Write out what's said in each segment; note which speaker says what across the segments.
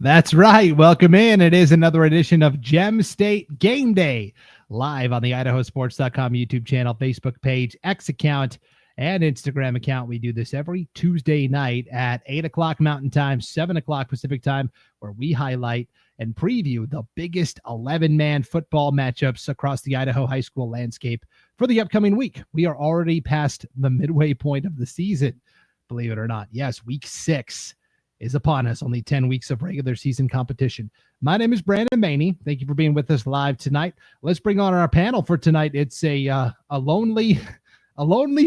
Speaker 1: That's right. Welcome in. It is another edition of Gem State Game Day, live on the IdahoSports.com YouTube channel, Facebook page, X account, and Instagram account. We do this every Tuesday night at 8 o'clock Mountain Time, 7 o'clock Pacific Time, where we highlight and preview the biggest 11-man football matchups across the Idaho high school landscape for the upcoming week. We are already past the midway point of the season, believe it or not. Yes, week 6 is upon us. Only 10 weeks of regular season competition. My name is Brandon Baney. Thank you for being with us live tonight. Let's bring on our panel for tonight. It's a lonely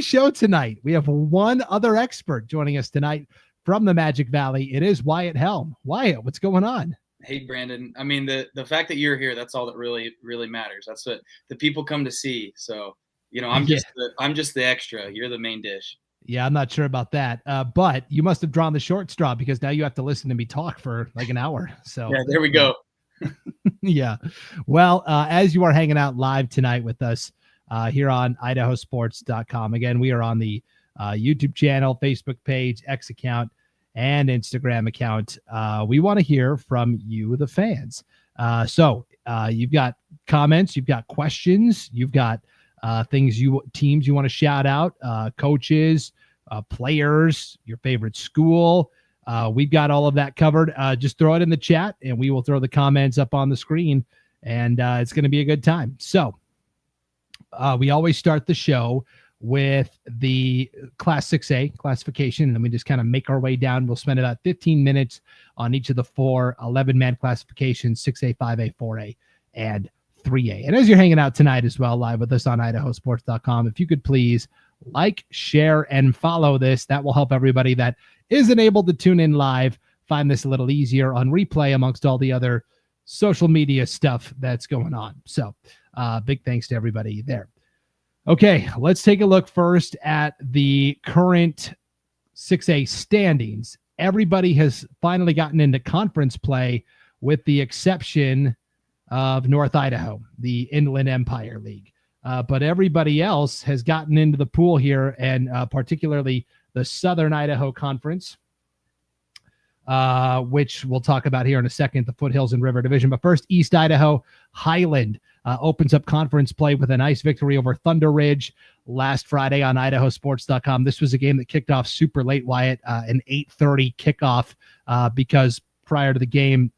Speaker 1: show tonight. We have one other expert joining us tonight from the Magic Valley. It is Wyatt Helm. Wyatt, what's going on?
Speaker 2: Hey, Brandon. I mean, the fact that you're here, that's all that really matters. That's what the people come to see. So, I'm just the extra. You're the main dish.
Speaker 1: Yeah, I'm not sure about that. But you must have drawn the short straw because now you have to listen to me talk for like an hour. So
Speaker 2: yeah, there we go.
Speaker 1: Yeah. Well, as you are hanging out live tonight with us here on IdahoSports.com, again, we are on the YouTube channel, Facebook page, X account, and Instagram account. We want to hear from you, the fans. So you've got comments, you've got questions, you've got teams you want to shout out, coaches, players, your favorite school. We've got all of that covered. Just throw it in the chat and we will throw the comments up on the screen, and it's going to be a good time. So we always start the show with the Class 6A classification, and then we just kind of make our way down. We'll spend about 15 minutes on each of the 4 11-man classifications, 6A, 5A, 4A, and 3A. And as you're hanging out tonight as well, live with us on IdahoSports.com, if you could please like, share, and follow this, that will help everybody that isn't able to tune in live find this a little easier on replay amongst all the other social media stuff that's going on. So big thanks to everybody there. Okay, let's take a look first at the current 6A standings. Everybody has finally gotten into conference play with the exception of North Idaho, the Inland Empire League. But everybody else has gotten into the pool here, and particularly the Southern Idaho Conference, which we'll talk about here in a second, the Foothills and River Division. But first, East Idaho Highland opens up conference play with a nice victory over Thunder Ridge last Friday on IdahoSports.com. This was a game that kicked off super late, Wyatt, an 8:30 kickoff because prior to the game,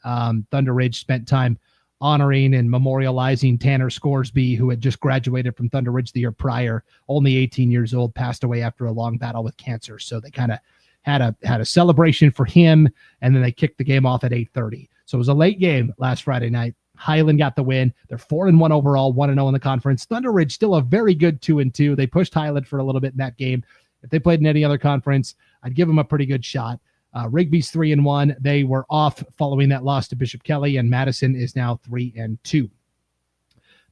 Speaker 1: Thunder Ridge spent time honoring and memorializing Tanner Scoresby, who had just graduated from Thunder Ridge the year prior, only 18 years old, passed away after a long battle with cancer. So they kind of had a celebration for him, and then they kicked the game off at 8:30. So it was a late game last Friday night. Highland got the win. They're 4-1 overall, 1-0 in the conference. Thunder Ridge still a very good 2-2. They pushed Highland for a little bit in that game. If they played in any other conference, I'd give them a pretty good shot. Rigby's 3-1. They were off following that loss to Bishop Kelly, and Madison is now 3-2.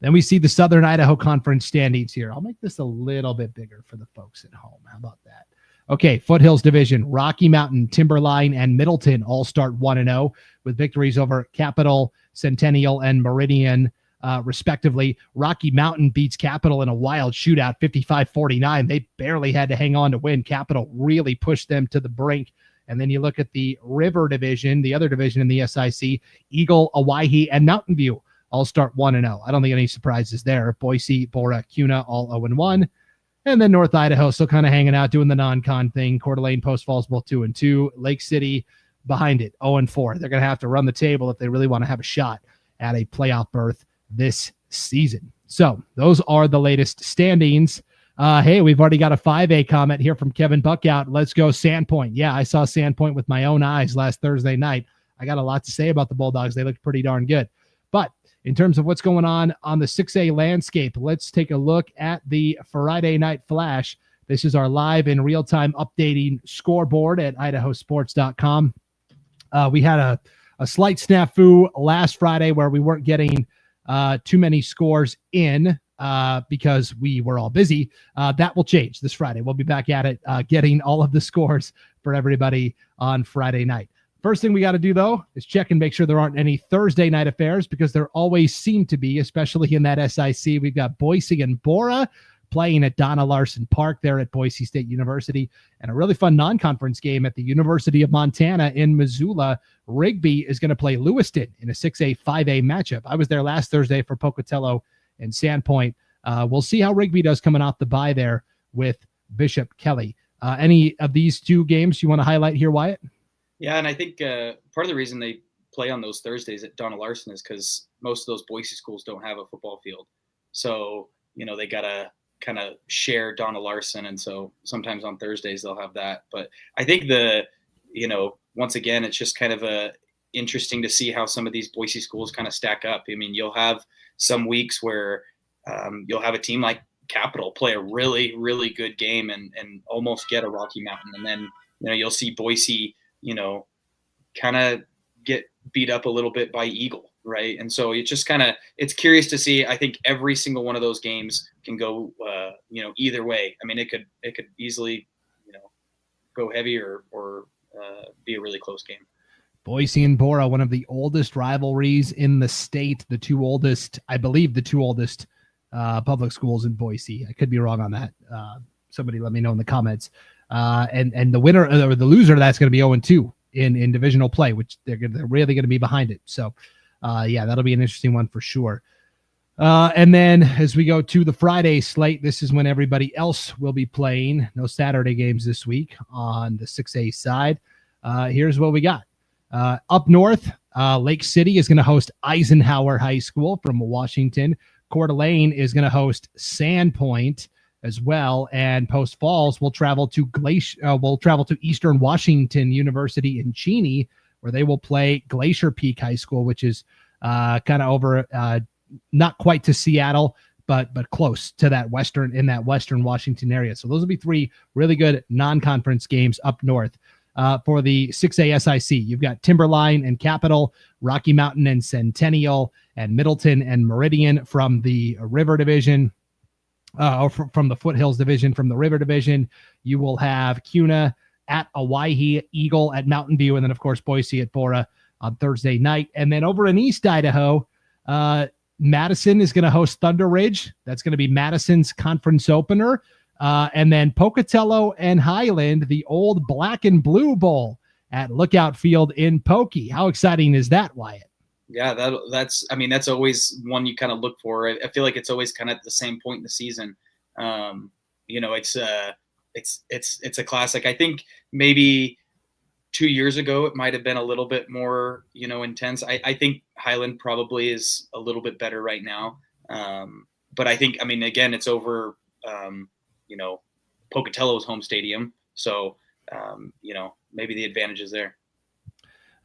Speaker 1: Then we see the Southern Idaho Conference standings here. I'll make this a little bit bigger for the folks at home. How about that? Okay, Foothills Division, Rocky Mountain, Timberline, and Middleton all start 1-0 with victories over Capital, Centennial, and Meridian, respectively. Rocky Mountain beats Capital in a wild shootout, 55-49. They barely had to hang on to win. Capital really pushed them to the brink. And then you look at the River Division, the other division in the SIC, Eagle, Owyhee, and Mountain View all start 1-0. I don't think any surprises there. Boise, Bora, Cuna, all 0-1. And then North Idaho still kind of hanging out, doing the non-con thing. Coeur d'Alene, Post Falls, both 2-2. Lake City behind it, 0-4. They're going to have to run the table if they really want to have a shot at a playoff berth this season. So those are the latest standings. Hey, we've already got a 5A comment here from Kevin Buckout. Let's go Sandpoint. Yeah, I saw Sandpoint with my own eyes last Thursday night. I got a lot to say about the Bulldogs. They looked pretty darn good. But in terms of what's going on the 6A landscape, let's take a look at the Friday Night Flash. This is our live and real-time updating scoreboard at IdahoSports.com. We had a slight snafu last Friday where we weren't getting too many scores in because we were all busy. That will change this Friday. We'll be back at it, getting all of the scores for everybody on Friday night. First thing we got to do, though, is check and make sure there aren't any Thursday night affairs, because there always seem to be, especially in that SIC. We've got Boise and Bora playing at Donna Larson Park there at Boise State University, and a really fun non-conference game at the University of Montana in Missoula. Rigby is going to play Lewiston in a 6A, 5A matchup. I was there last Thursday for Pocatello and Sandpoint. We'll see how Rigby does coming off the bye there with Bishop Kelly. Any of these two games you want to highlight here, Wyatt?
Speaker 2: Yeah, and I think part of the reason they play on those Thursdays at Donna Larson is because most of those Boise schools don't have a football field. So, they got to kind of share Donna Larson. And so sometimes on Thursdays they'll have that. But I think once again, it's just kind of interesting to see how some of these Boise schools kind of stack up. I mean, you'll have some weeks where you'll have a team like Capital play a really, really good game and almost get a Rocky Mountain. And then, you'll see Boise, kind of get beat up a little bit by Eagle, right? And so it's just it's curious to see. I think every single one of those games can go, either way. I mean, it could easily, go heavy or be a really close game.
Speaker 1: Boise and Bora, one of the oldest rivalries in the state. I believe the two oldest public schools in Boise. I could be wrong on that. Somebody let me know in the comments. And the winner or the loser of that's going to be 0-2 in divisional play, which they're really going to be behind it. So, that'll be an interesting one for sure. And then as we go to the Friday slate, this is when everybody else will be playing. No Saturday games this week on the 6A side. Here's what we got. Up north, Lake City is going to host Eisenhower High School from Washington. Coeur d'Alene is going to host Sandpoint as well, and Post Falls will travel to Eastern Washington University in Cheney, where they will play Glacier Peak High School, which is kind of over, not quite to Seattle, but close to that Western Washington area. So those will be three really good non-conference games up north. For the 6A SIC, you've got Timberline and Capital, Rocky Mountain and Centennial, and Middleton and Meridian from the River Division. From the Foothills Division, from the River Division. You will have CUNA at Owyhee, Eagle at Mountain View, and then, of course, Boise at Bora on Thursday night. And then over in East Idaho, Madison is going to host Thunder Ridge. That's going to be Madison's conference opener. And then Pocatello and Highland, the old Black and Blue Bowl at Lookout Field in Pokey. How exciting is that, Wyatt?
Speaker 2: Yeah, that's always one you kind of look for. I feel like it's always kind of at the same point in the season. It's a classic. I think maybe 2 years ago it might have been a little bit more, intense. I think Highland probably is a little bit better right now. But I think, again, it's over, Pocatello's home stadium. So, maybe the advantage is there.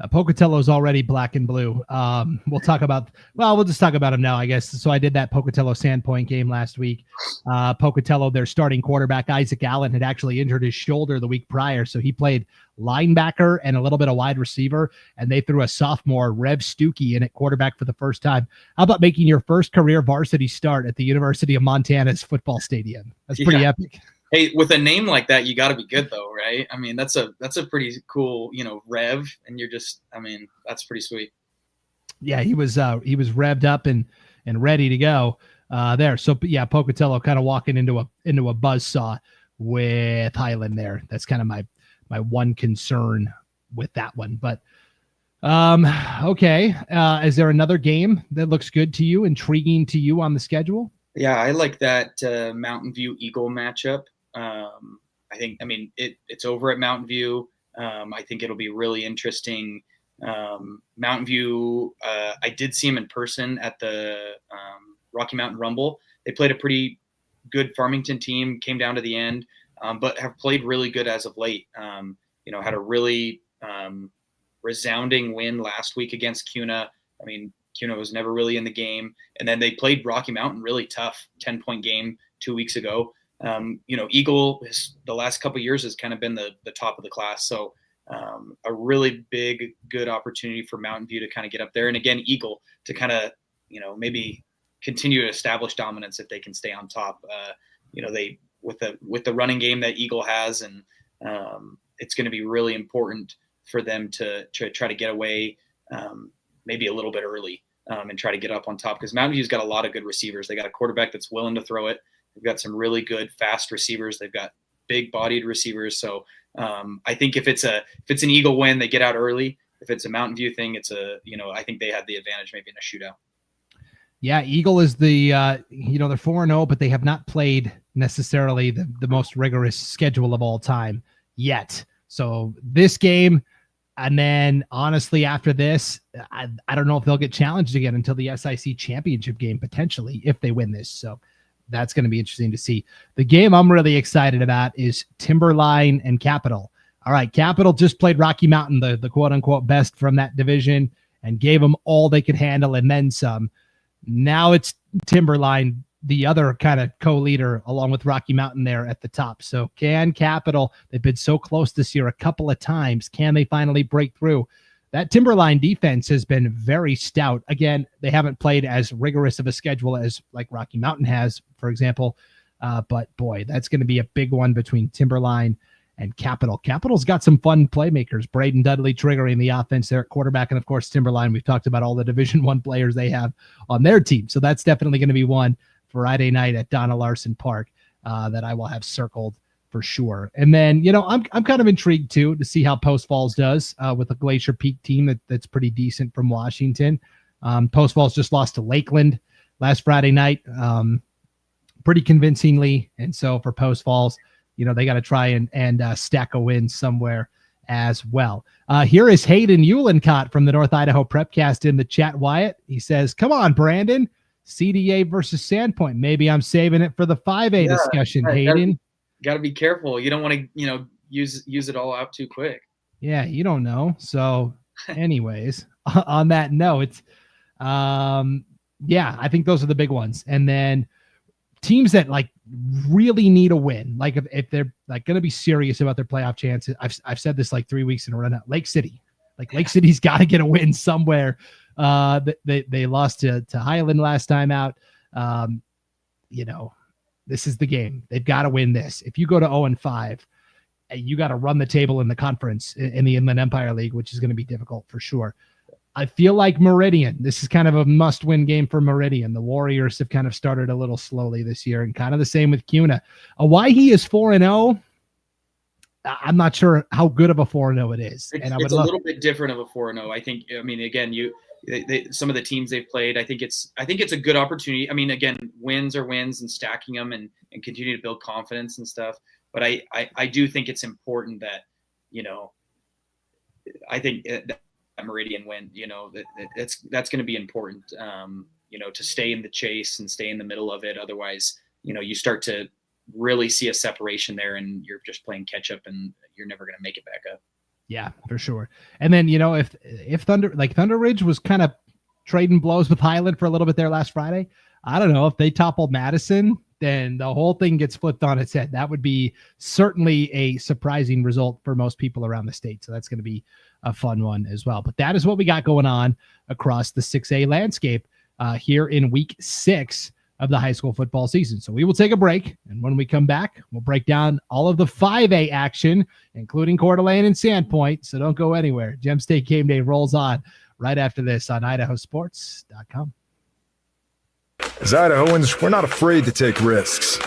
Speaker 1: Pocatello's already black and blue. We'll just talk about them now, I guess. So I did that Pocatello Sandpoint game last week. Pocatello, their starting quarterback, Isaac Allen, had actually injured his shoulder the week prior. So he played linebacker and a little bit of wide receiver, and they threw a sophomore, Rev Stuckey, in at quarterback for the first time. How about making your first career varsity start at the University of Montana's football stadium? That's pretty epic.
Speaker 2: Hey, with a name like that, you got to be good, though, right? That's a pretty cool, Rev, and you're just, that's pretty sweet.
Speaker 1: Yeah, he was revved up and ready to go there. So, yeah, Pocatello kind of walking into a buzzsaw with Highland there. That's kind of my one concern with that one. But okay, is there another game that looks good to you, intriguing to you on the schedule?
Speaker 2: Yeah, I like that Mountain View Eagle matchup. I think, it's over at Mountain View. I think it'll be really interesting. Mountain View, I did see him in person at the Rocky Mountain Rumble. They played a pretty good Farmington team, came down to the end, but have played really good as of late. Had a really resounding win last week against CUNA. CUNA was never really in the game. And then they played Rocky Mountain really tough, 10-point game 2 weeks ago. Eagle, the last couple of years, has kind of been the top of the class. So a really big, good opportunity for Mountain View to kind of get up there. And again, Eagle to kind of, maybe continue to establish dominance if they can stay on top. They with the running game that Eagle has, and it's going to be really important for them to try to get away maybe a little bit early and try to get up on top, because Mountain View's got a lot of good receivers. They got a quarterback that's willing to throw it. They've got some really good, fast receivers. They've got big-bodied receivers. So I think if it's an Eagle win, they get out early. If it's a Mountain View thing, I think they have the advantage maybe in a shootout.
Speaker 1: Yeah, Eagle is they're 4-0, but they have not played necessarily the most rigorous schedule of all time yet. So this game, and then honestly after this, I don't know if they'll get challenged again until the SIC championship game, potentially, if they win this. So that's going to be interesting to see. The game I'm really excited about is Timberline and Capital. All right, Capital just played Rocky Mountain, the quote-unquote best from that division, and gave them all they could handle and then some. Now it's Timberline, the other kind of co-leader, along with Rocky Mountain there at the top. So can Capital, they've been so close this year a couple of times, can they finally break through? That Timberline defense has been very stout. Again, they haven't played as rigorous of a schedule as like Rocky Mountain has, for example. But boy, that's going to be a big one between Timberline and Capital. Capital's got some fun playmakers. Braden Dudley triggering the offense there at quarterback. And of course, Timberline, we've talked about all the Division I players they have on their team. So that's definitely going to be one Friday night at Donna Larson Park that I will have circled for sure. And then, I'm kind of intrigued too to see how Post Falls does with a Glacier Peak team that's pretty decent from Washington. Post Falls just lost to Lakeland last Friday night, pretty convincingly. And so for Post Falls, they got to try and stack a win somewhere as well. Here is Hayden Eulencott from the North Idaho Prepcast in the chat, Wyatt. He says, come on, Brandon, CDA versus Sandpoint. Maybe I'm saving it for the 5A discussion, Hayden.
Speaker 2: Got to be careful. You don't want to, use it all out too quick.
Speaker 1: Yeah, you don't know. So anyways, on that note, I think those are the big ones. And then teams that really need a win, if they're going to be serious about their playoff chances. I've said this 3 weeks in a row now. Lake City, Lake City's got to get a win somewhere. They lost to Highland last time out. This is the game. They've got to win this. If you go to 0-5, you got to run the table in the conference in the Inland Empire League, which is going to be difficult for sure. I feel like Meridian, this is kind of a must-win game for Meridian. The Warriors have kind of started a little slowly this year, and kind of the same with CUNA. Waihe is 4-0. I'm not sure how good of a 4-0 it is.
Speaker 2: It's a little bit different of a 4-0. I think, again, some of the teams they've played, I think it's a good opportunity. Again, wins are wins, and stacking them and continue to build confidence and stuff. But I do think it's important that, I think that Meridian win, that's going to be important, to stay in the chase and stay in the middle of it. Otherwise, you start to really see a separation there, and you're just playing catch up, and you're never going to make it back up. Yeah,
Speaker 1: for sure. And then, if Thunder Ridge was kind of trading blows with Highland for a little bit there last Friday, I don't know if they toppled Madison, then the whole thing gets flipped on its head. That would be certainly a surprising result for most people around the state. So that's going to be a fun one as well. But that is what we got going on across the 6A landscape here in week 6 of the high school football season. So we will take a break, and when we come back, we'll break down all of the 5A action, including Coeur d'Alene and Sandpoint. So don't go anywhere. Gem State Game Day rolls on right after this on IdahoSports.com.
Speaker 3: As Idahoans, we're not afraid to take risks.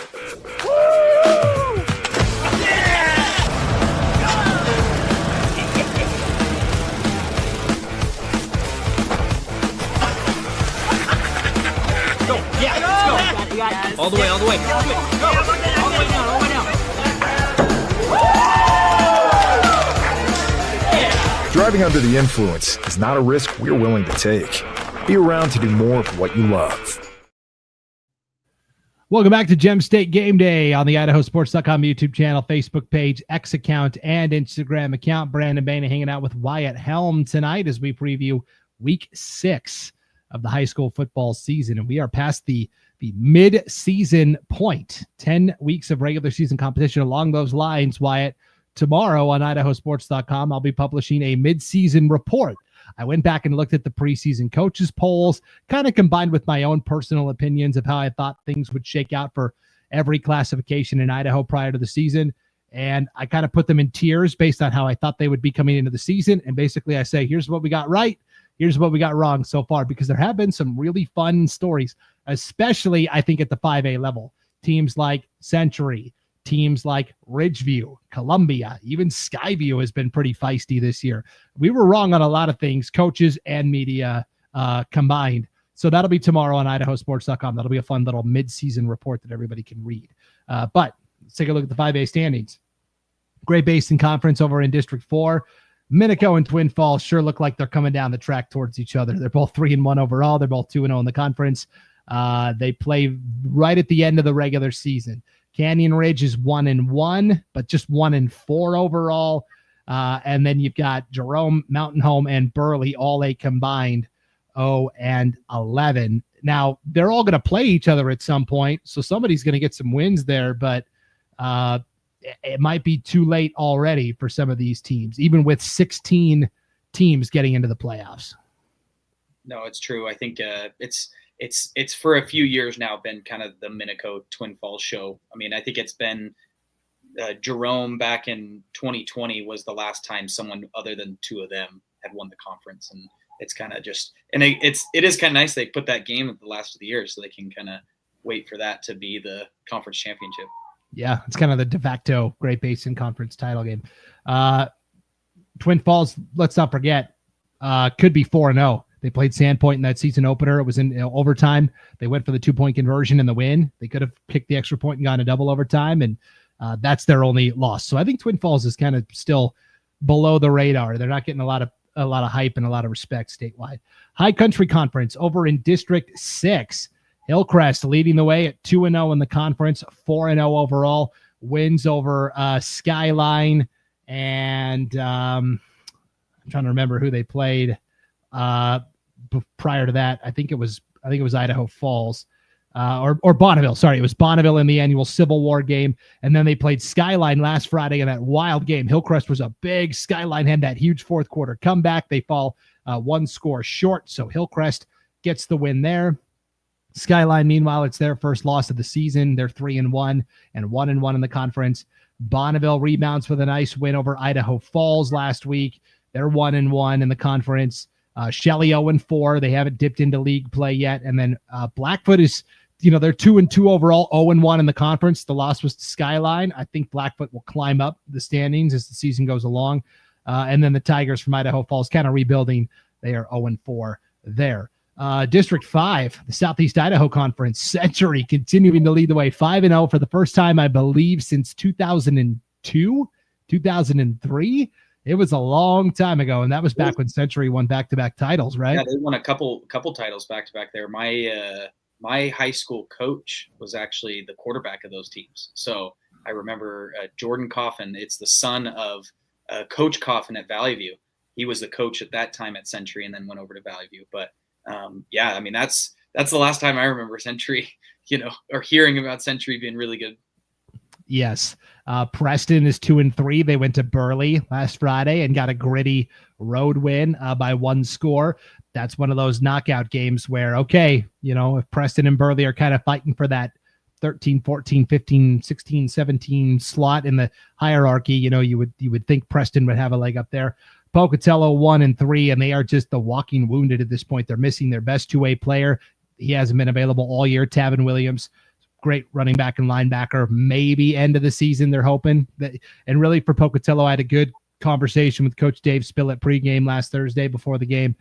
Speaker 4: All the way. Go. All the way now.
Speaker 3: Driving under the influence is not a risk we're willing to take. Be around to do more of what you love.
Speaker 1: Welcome back to Gem State Game Day on the IdahoSports.com YouTube channel, Facebook page, X account, and Instagram account. Brandon Baney hanging out with Wyatt Helm tonight as we preview week 6 of the high school football season. And we are past the mid-season point, 10 weeks of regular season competition. Along those lines, Wyatt, tomorrow on IdahoSports.com, I'll be publishing a mid-season report. I went back and looked at the preseason coaches polls, kind of combined with my own personal opinions of how I thought things would shake out for every classification in Idaho prior to the season. And I kind of put them in tiers based on how I thought they would be coming into the season. And basically I say, here's what we got right. Here's what we got wrong so far, because there have been some really fun stories, especially I think at the 5A level. teams like Century, teams like Ridgeview, Columbia, even Skyview has been pretty feisty this year. We were wrong on a lot of things, coaches and media combined. So that'll be tomorrow on IdahoSports.com. That'll be a fun little mid-season report that everybody can read. But let's take a look at the 5A standings. Great Basin Conference over in District 4. Minico and Twin Falls sure look like they're coming down the track towards each other. They're both 3-1 overall. They're both 2-0 in the conference. They play right at the end of the regular season. Canyon Ridge is 1-1, but just 1-4 overall. And then you've got Jerome, Mountain Home, and Burley, all a combined 0-11. Now, they're all going to play each other at some point, so somebody's going to get some wins there, but it might be too late already for some of these teams, even with 16 teams getting into the playoffs.
Speaker 2: No, it's true. I think it's for a few years now been kind of the Minico Twin Falls show. I mean, I think it's been Jerome back in 2020 was the last time someone other than two of them had won the conference, and it's kind of just, and it is kind of nice they put that game at the last of the year so they can kind of wait for that to be the conference championship.
Speaker 1: Yeah, it's kind of the de facto Great Basin Conference title game. Twin Falls, let's not forget, could be 4-0. They played Sandpoint in that season opener. It was in overtime. They went for the 2-point conversion in the win. They could have kicked the extra point and gone to double overtime, and that's their only loss. So I think Twin Falls is kind of still below the radar. They're not getting a lot of hype and a lot of respect statewide. High Country Conference over in District 6. Hillcrest leading the way at 2-0 in the conference, 4-0 overall. Wins over Skyline, and I'm trying to remember who they played prior to that. I think it was Idaho Falls or Bonneville. Sorry, it was Bonneville in the annual Civil War game, and then they played Skyline last Friday in that wild game. Hillcrest was a big. Skyline had that huge fourth quarter comeback. They fall one score short, so Hillcrest gets the win there. Skyline, meanwhile, it's their first loss of the season. They're 3-1 and 1-1 in the conference. Bonneville rebounds with a nice win over Idaho Falls last week. They're 1-1 in the conference. Shelley 0-4. They haven't dipped into league play yet. And then Blackfoot is, they're 2-2 overall, 0-1 in the conference. The loss was to Skyline. I think Blackfoot will climb up the standings as the season goes along. And then the Tigers from Idaho Falls kind of rebuilding. They are 0-4 there. District 5, the Southeast Idaho Conference, Century continuing to lead the way, 5-0 for the first time, I believe, since 2002, 2003. It was a long time ago, and that was back when Century won back-to-back titles, right?
Speaker 2: Yeah, they won a couple titles back-to-back there. My high school coach was actually the quarterback of those teams. So I remember Jordan Coffin. It's the son of Coach Coffin at Valley View. He was the coach at that time at Century and then went over to Valley View. But I mean, that's the last time I remember Century, or hearing about Century being really good.
Speaker 1: Yes. Preston is 2-3. They went to Burley last Friday and got a gritty road win by one score. That's one of those knockout games where, okay, if Preston and Burley are kind of fighting for that 13, 14, 15, 16, 17 slot in the hierarchy, you would think Preston would have a leg up there. Pocatello 1-3, and they are just the walking wounded at this point. They're missing their best two-way player. He hasn't been available all year. Tavin Williams, great running back and linebacker. Maybe end of the season, they're hoping. And really for Pocatello, I had a good conversation with Coach Dave Spillett pregame last Thursday before the game.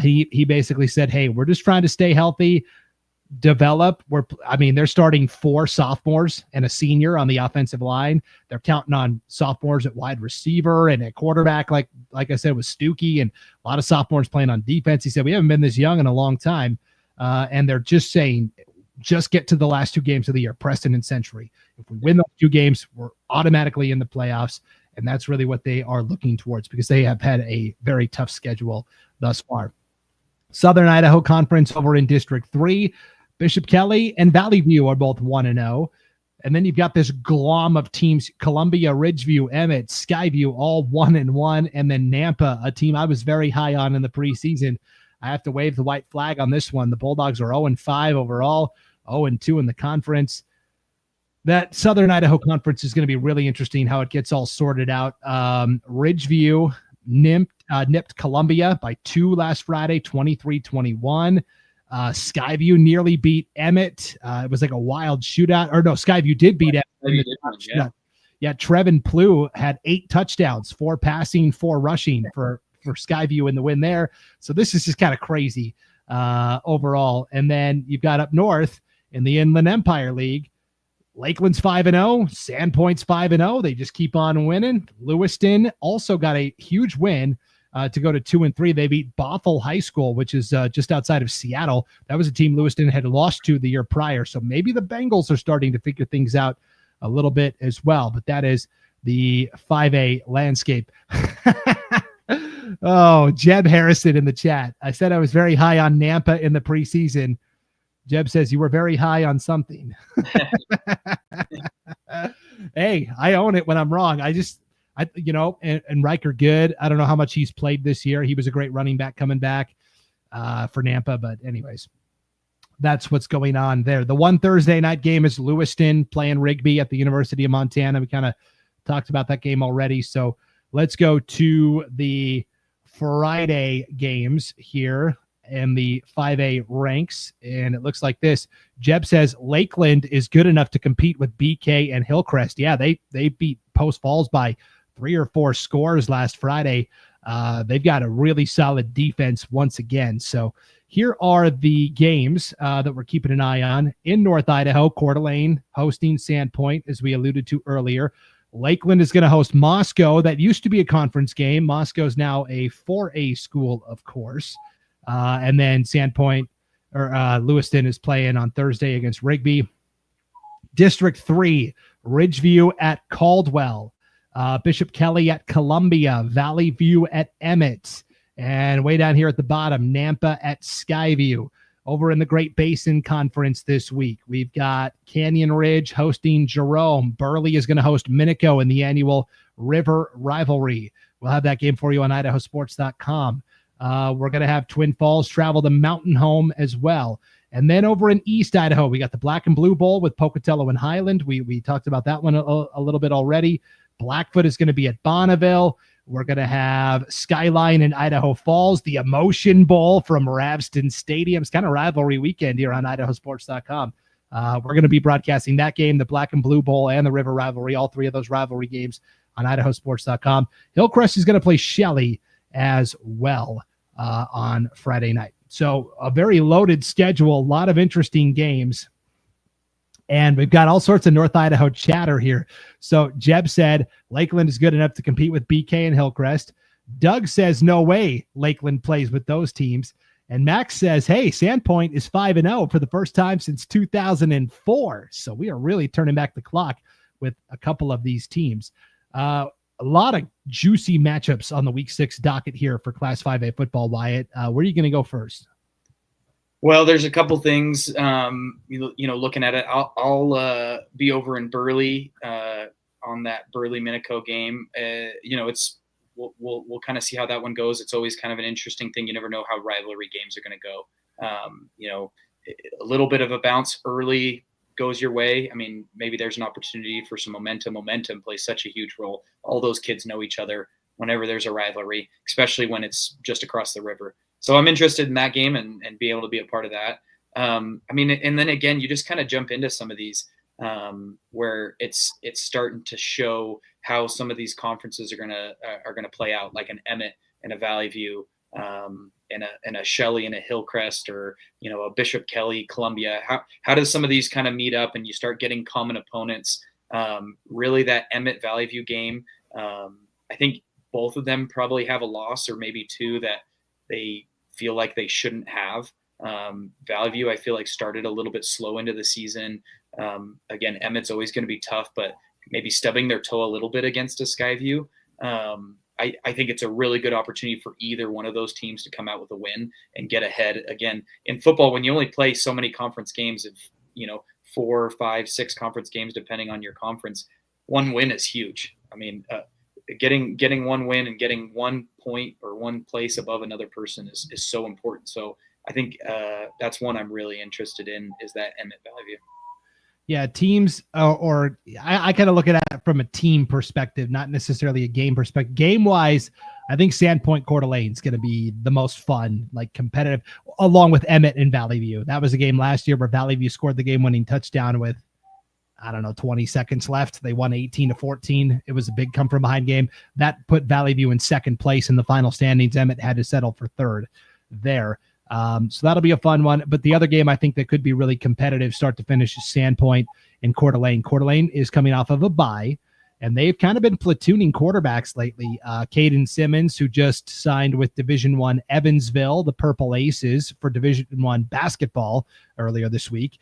Speaker 1: He basically said, hey, we're just trying to stay healthy, develop. They're starting 4 sophomores and a senior on the offensive line. They're counting on sophomores at wide receiver and at quarterback, like I said, with Stookie, and a lot of sophomores playing on defense. He said, we haven't been this young in a long time. And they're just saying, just get to the last 2 games of the year, Preston and Century. If we win those 2 games, we're automatically in the playoffs. And that's really what they are looking towards, because they have had a very tough schedule thus far. Southern Idaho Conference over in District 3. Bishop Kelly and Valley View are both 1-0. And then you've got this glom of teams, Columbia, Ridgeview, Emmett, Skyview, all 1-1. And then Nampa, a team I was very high on in the preseason. I have to wave the white flag on this one. The Bulldogs are 0-5 overall, 0-2 in the conference. That Southern Idaho Conference is going to be really interesting how it gets all sorted out. Ridgeview nipped Columbia by 2 last Friday, 23-21. Skyview nearly beat Emmett. It was like a wild shootout. Or no, Skyview did beat Emmett. Yeah, Trevin Plew had 8 touchdowns, 4 passing, 4 rushing for Skyview in the win there. So this is just kind of crazy overall. And then you've got up north in the Inland Empire League, Lakeland's 5-0, Sandpoint's 5-0. They just keep on winning. Lewiston also got a huge win to go to 2-3. They beat Bothell High School, which is just outside of Seattle. That was a team Lewiston had lost to the year prior. So maybe the Bengals are starting to figure things out a little bit as well. But that is the 5A landscape. Oh, Jeb Harrison in the chat. I said I was very high on Nampa in the preseason. Jeb says you were very high on something. Hey, I own it when I'm wrong. And Riker Good, I don't know how much he's played this year. He was a great running back coming back for Nampa. But anyways, that's what's going on there. The one Thursday night game is Lewiston playing Rigby at the University of Montana. We kind of talked about that game already. So let's go to the Friday games here and the 5A ranks. And it looks like this. Jeb says Lakeland is good enough to compete with BK and Hillcrest. Yeah, they beat Post Falls by 3 or 4 scores last Friday. They've got a really solid defense once again. So here are the games that we're keeping an eye on. In North Idaho, Coeur d'Alene hosting Sandpoint, as we alluded to earlier. Lakeland is going to host Moscow. That used to be a conference game. Moscow is now a 4A school, of course. And then Sandpoint or Lewiston is playing on Thursday against Rigby. District 3, Ridgeview at Caldwell. Bishop Kelly at Columbia. Valley View at Emmett. And way down here at the bottom, Nampa at Skyview. Over in the Great Basin Conference this week, we've got Canyon Ridge hosting Jerome. Burley is going to host Minico in the annual River Rivalry. We'll have that game for you on IdahoSports.com. We're going to have Twin Falls travel to Mountain Home as well. And then over in East Idaho, we got the Black and Blue Bowl with Pocatello and Highland. We talked about that one a little bit already. Blackfoot is going to be at Bonneville. We're going to have Skyline in Idaho Falls, the Emotion Bowl from Ravston Stadium. It's kind of rivalry weekend here on IdahoSports.com. We're going to be broadcasting that game, the Black and Blue Bowl and the River Rivalry, all 3 of those rivalry games on IdahoSports.com. Hillcrest is going to play Shelley as well on Friday night. So a very loaded schedule, a lot of interesting games. And we've got all sorts of North Idaho chatter here. So Jeb said Lakeland is good enough to compete with BK and Hillcrest. Doug says no way Lakeland plays with those teams. And Max says, hey, Sandpoint is 5-0 for the first time since 2004. So we are really turning back the clock with a couple of these teams. A lot of juicy matchups on the Week 6 docket here for Class 5A football, Wyatt. Where are you going to go first?
Speaker 2: Well, there's a couple things, looking at it. I'll be over in Burley on that Burley Minico game. We'll kind of see how that one goes. It's always kind of an interesting thing. You never know how rivalry games are going to go. A little bit of a bounce early goes your way. I mean, maybe there's an opportunity for some momentum. Momentum plays such a huge role. All those kids know each other whenever there's a rivalry, especially when it's just across the river. So I'm interested in that game and be able to be a part of that. And then again, you just kind of jump into some of these where it's starting to show how some of these conferences are gonna play out, like an Emmett and a Valley View, and a Shelley and a Hillcrest, or a Bishop Kelly, Columbia. How does some of these kind of meet up and you start getting common opponents? Really, that Emmett Valley View game, I think both of them probably have a loss or maybe 2 that they feel like they shouldn't have. Valley View, I feel like, started a little bit slow into the season. Again, Emmett's always going to be tough, but maybe stubbing their toe a little bit against a Skyview. I think it's a really good opportunity for either one of those teams to come out with a win and get ahead. Again, in football, when you only play so many conference games of 4, 5, 6 conference games, depending on your conference, one win is huge. I mean, getting one win and getting 1 point or 1 place above another person is so important. So I think that's one I'm really interested in, is that Emmett Valley View.
Speaker 1: Yeah, teams, I kind of look at it from a team perspective, not necessarily a game perspective. Game-wise, I think Sandpoint Coeur d'Alene is going to be the most fun, like competitive. along with Emmett and Valley View. That was a game last year where Valley View scored the game-winning touchdown with, 20 seconds left. They won 18-14. It was a big come-from-behind game. That put Valley View in second place in the final standings. Emmett had to settle for third there. So that'll be a fun one. But the other game I think that could be really competitive start to finish is Sandpoint and Coeur d'Alene. Coeur d'Alene is coming off of a bye, and they've kind of been platooning quarterbacks lately. Caden Simmons, who just signed with Division I Evansville, the Purple Aces, for Division I basketball earlier this week.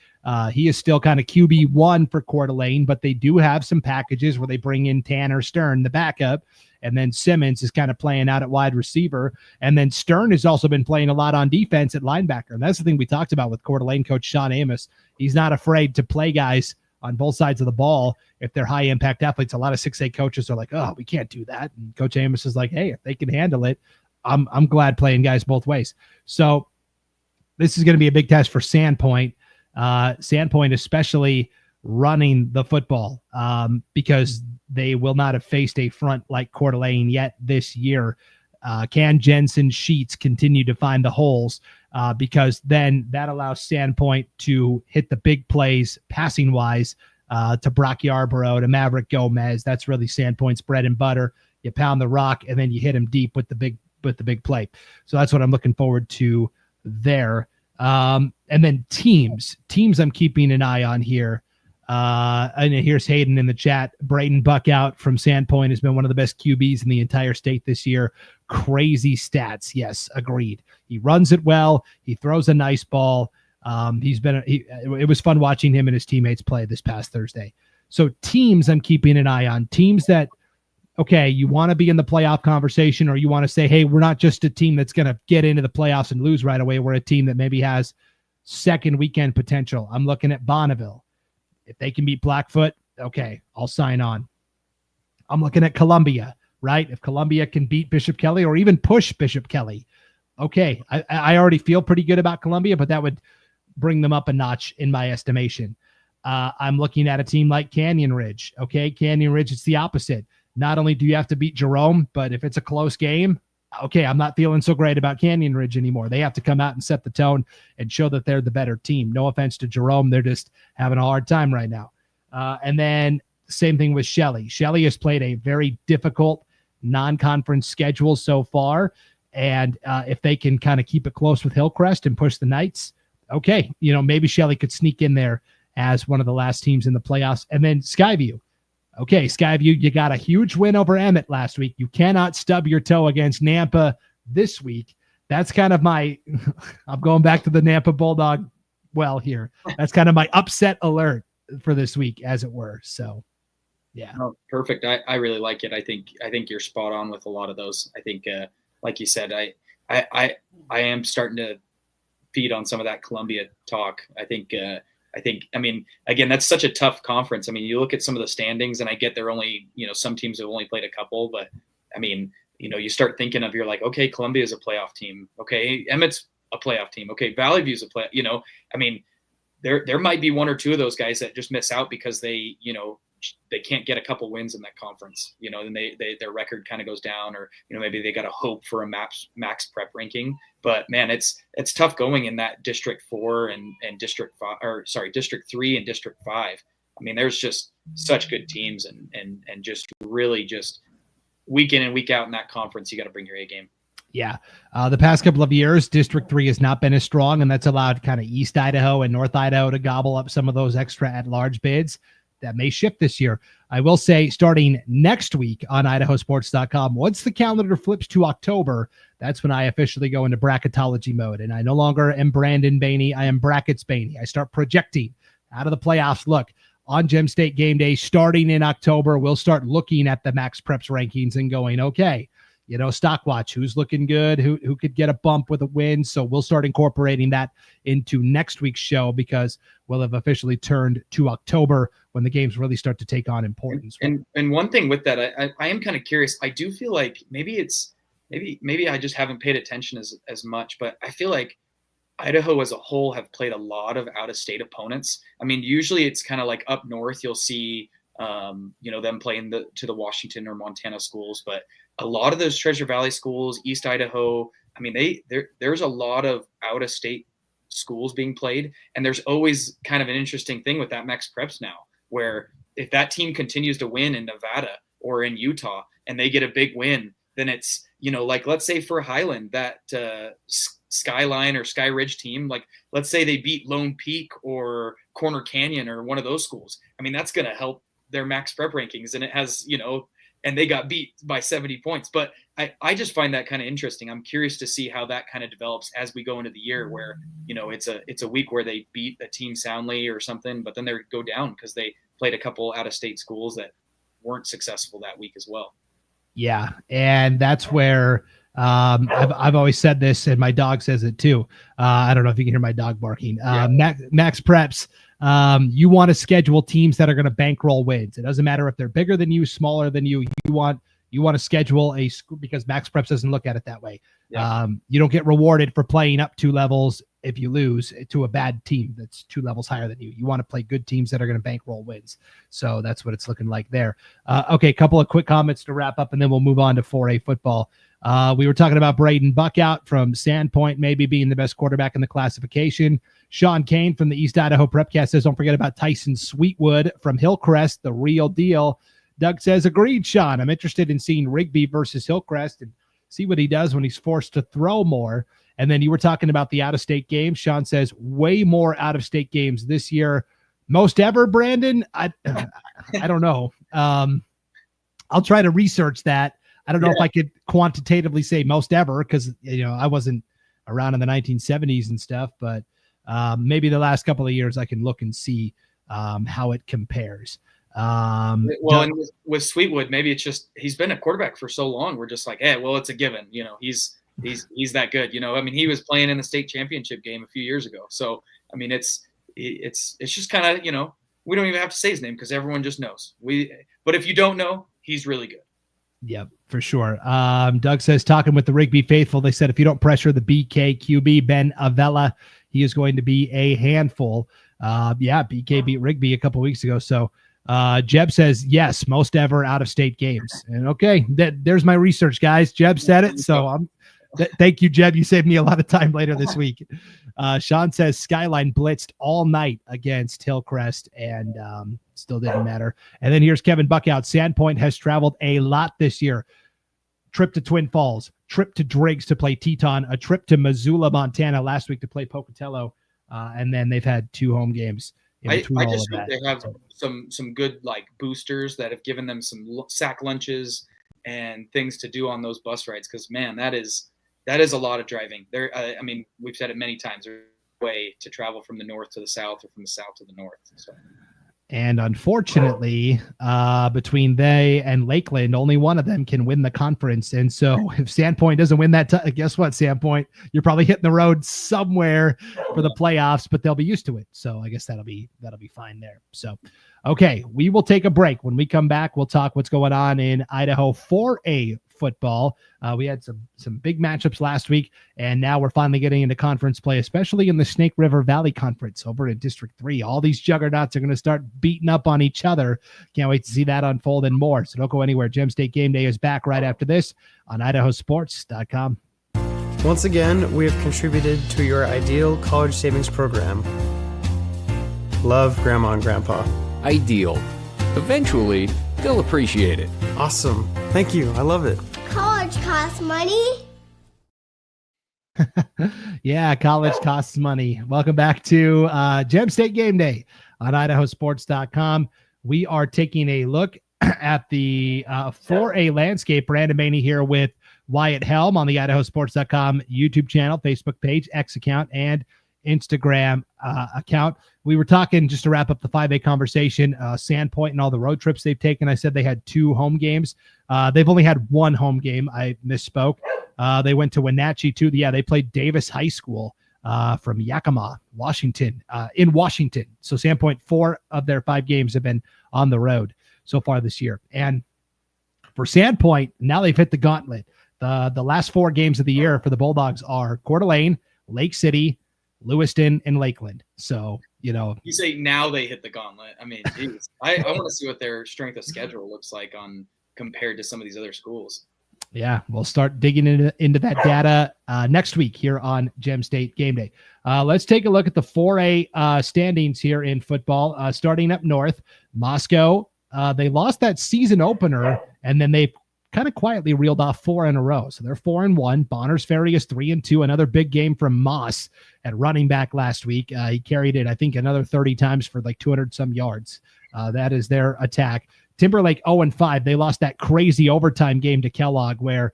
Speaker 1: He is still kind of QB1 for Coeur d'Alene, but they do have some packages where they bring in Tanner Stern, the backup, and then Simmons is kind of playing out at wide receiver. And then Stern has also been playing a lot on defense at linebacker. And that's the thing we talked about with Coeur d'Alene coach Sean Amos. He's not afraid to play guys on both sides of the ball if they're high impact athletes. A lot of 6A coaches are like, oh, we can't do that. And Coach Amos is like, hey, if they can handle it, I'm glad playing guys both ways. So this is going to be a big test for Sandpoint. Sandpoint, especially running the football, because they will not have faced a front like Coeur d'Alene yet this year. Can Jensen Sheets continue to find the holes? Because then that allows Sandpoint to hit the big plays passing wise to Brock Yarborough, to Maverick Gomez. That's really Sandpoint's bread and butter. You pound the rock and then you hit him deep with the big play. So that's what I'm looking forward to there. And then teams I'm keeping an eye on here. And here's Hayden in the chat. Brayton Buckout from Sandpoint has been one of the best QBs in the entire state this year. Crazy stats. Yes, agreed. He runs it well. He throws a nice ball. It was fun watching him and his teammates play this past Thursday. So teams I'm keeping an eye on. Teams that, okay, you want to be in the playoff conversation, or you want to say, hey, we're not just a team that's going to get into the playoffs and lose right away. We're a team that maybe has second weekend potential. I'm looking at Bonneville. If they can beat Blackfoot, okay, I'll sign on. I'm looking at Columbia, right? If Columbia can beat Bishop Kelly or even push Bishop Kelly, okay. I already feel pretty good about Columbia, but that would bring them up a notch in my estimation. I'm looking at a team like Canyon Ridge. Okay, Canyon Ridge, it's the opposite. Not only do you have to beat Jerome, but if it's a close game, okay, I'm not feeling so great about Canyon Ridge anymore. They have to come out and set the tone and show that they're the better team. No offense to Jerome. They're just having a hard time right now. And then same thing with Shelley. Shelley has played a very difficult non-conference schedule so far. And if they can kind of keep it close with Hillcrest and push the Knights, okay, maybe Shelley could sneak in there as one of the last teams in the playoffs. And then Skyview. Okay, Skyview, you got a huge win over Emmett last week. You cannot stub your toe against Nampa this week. That's kind of I'm going back to the Nampa Bulldog well here. That's kind of my upset alert for this week, as it were. So, yeah.
Speaker 2: Oh, perfect. I really like it. I think you're spot on with a lot of those. I think, like you said, I am starting to feed on some of that Columbia talk. I mean, again, that's such a tough conference. I mean, you look at some of the standings, and I get they're only, some teams have only played a couple, but I mean, you start thinking of, you're like, okay, Columbia is a playoff team. Okay, Emmett's a playoff team. Okay, Valley View's a play. I mean, there might be one or two of those guys that just miss out because they can't get a couple wins in that conference. And their record kind of goes down, or maybe they got to hope for a max prep ranking. But man, it's tough going in that District 4 and District 5, or sorry, District 3 and District 5. I mean, there's just such good teams, and just really just week in and week out in that conference, you got to bring your A game.
Speaker 1: Yeah. The past couple of years, District 3 has not been as strong, and that's allowed kind of East Idaho and North Idaho to gobble up some of those extra at-large bids. That may shift this year. I will say, starting next week on IdahoSports.com, once the calendar flips to October, that's when I officially go into bracketology mode. And I no longer am Brandon Baney. I am Brackets Baney. I start projecting out of the playoffs. Look, on Gem State Game Day, starting in October, we'll start looking at the Max Preps rankings and going, okay, stock watch, who's looking good, who could get a bump with a win. So we'll start incorporating that into next week's show, because we'll have officially turned to October when the games really start to take on importance.
Speaker 2: And one thing with that, I am kind of curious. I do feel like maybe I just haven't paid attention as much, but I feel like Idaho as a whole have played a lot of out-of-state opponents. I mean, usually it's kind of like up north, you'll see them playing to the Washington or Montana schools. But a lot of those Treasure Valley schools, East Idaho, I mean, there's a lot of out-of-state schools being played. And there's always kind of an interesting thing with that Max Preps now, where if that team continues to win in Nevada or in Utah and they get a big win, then it's, like let's say for Highland, that Skyline or Sky Ridge team, like let's say they beat Lone Peak or Corner Canyon or one of those schools. I mean, that's going to help their Max Prep rankings, and it has, and they got beat by 70 points. But I just find that kind of interesting. I'm curious to see how that kind of develops as we go into the year, where, it's a week where they beat a team soundly or something, but then they go down because they played a couple out-of-state schools that weren't successful that week as well.
Speaker 1: Yeah, and that's where I've always said this, and my dog says it too. I don't know if you can hear my dog barking. Max Preps, you want to schedule teams that are going to bankroll wins. It doesn't matter if they're bigger than you, smaller than you. You want to schedule a school, because Max Preps doesn't look at it that way. Yeah. You don't get rewarded for playing up 2 levels if you lose to a bad team that's 2 levels higher than you. You want to play good teams that are going to bankroll wins. So that's what it's looking like there. Okay, a couple of quick comments to wrap up, and then we'll move on to 4A football. We were talking about Braden Buckout from Sandpoint maybe being the best quarterback in the classification. Sean Kane from the East Idaho Prepcast says, don't forget about Tyson Sweetwood from Hillcrest, the real deal. Doug says, agreed, Sean. I'm interested in seeing Rigby versus Hillcrest and see what he does when he's forced to throw more. And then you were talking about the out-of-state games. Sean says, way more out-of-state games this year. Most ever, Brandon? I don't know. I'll try to research that. I don't know if I could quantitatively say most ever, because, I wasn't around in the 1970s and stuff, but maybe the last couple of years I can look and see how it compares.
Speaker 2: And with Sweetwood, maybe it's just he's been a quarterback for so long. We're just like, it's a given. He's that good. I mean, he was playing in the state championship game a few years ago. So I mean, it's just kind of we don't even have to say his name because everyone just knows. But if you don't know, he's really good.
Speaker 1: Yep, for sure. Doug says, talking with the Rigby faithful, they said if you don't pressure the BK QB Ben Avella, he is going to be a handful. BK beat Rigby a couple weeks ago. So Jeb says, yes, most ever out-of-state games. And okay, there's my research, guys. Jeb said it, so thank you, Jeb. You saved me a lot of time later this week. Sean says Skyline blitzed all night against Hillcrest and still didn't matter. And then here's Kevin Buckout. Sandpoint has traveled a lot this year. Trip to Twin Falls, trip to Driggs to play Teton, a trip to Missoula, Montana last week to play Pocatello, and then they've had 2 home games.
Speaker 2: I just hope they have some good boosters that have given them some sack lunches and things to do on those bus rides, because man, that is a lot of driving. I mean, we've said it many times. There's a way to travel from the north to the south or from the south to the north. So.
Speaker 1: And unfortunately, between they and Lakeland, only one of them can win the conference. And so if Sandpoint doesn't win that, guess what, Sandpoint? You're probably hitting the road somewhere for the playoffs, but they'll be used to it. So I guess that'll be fine there. So, okay, we will take a break. When we come back, we'll talk what's going on in Idaho 4A football. We had some big matchups last week, and now we're finally getting into conference play, especially in the Snake River Valley Conference over in District 3. All these juggernauts are going to start beating up on each other. Can't wait to see that unfold and more. So don't go anywhere. Gem State Game Day is back right after this on IdahoSports.com.
Speaker 4: Once again, we have contributed to your ideal college savings program. Love, Grandma and Grandpa.
Speaker 5: Ideal. Eventually, they'll appreciate it.
Speaker 4: Awesome. Thank you. I love it.
Speaker 6: College costs money.
Speaker 1: Yeah, college costs money. Welcome back to Gem State Game Day on IdahoSports.com. We are taking a look at the 4A landscape. Brandon Baney here with Wyatt Helm on the IdahoSports.com YouTube channel, Facebook page, X account, and Instagram account. We were talking, just to wrap up the 5A conversation, Sandpoint and all the road trips they've taken. I said they had 2 home games. They've only had 1 home game. I misspoke. They went to Wenatchee too. Yeah, they played Davis High School from Yakima, Washington, in Washington. So Sandpoint, 4 of their 5 games have been on the road so far this year. And for Sandpoint, now they've hit the gauntlet. The last 4 games of the year for the Bulldogs are Coeur d'Alene, Lake City, Lewiston, and Lakeland. So,
Speaker 2: you say now they hit the gauntlet. I mean, geez, I want to see what their strength of schedule looks like compared to some of these other schools.
Speaker 1: Yeah, we'll start digging into that data next week here on Gem State Game Day. Let's take a look at the 4A standings here in football. Starting up north, Moscow, they lost that season opener, and then they kind of quietly reeled off 4 in a row. So they're 4-1. Bonners Ferry is 3-2. Another big game from Moss at running back last week. He carried it, I think, another 30 times for like 200 some yards. That is their attack. Timberlake 0-5. They lost that crazy overtime game to Kellogg where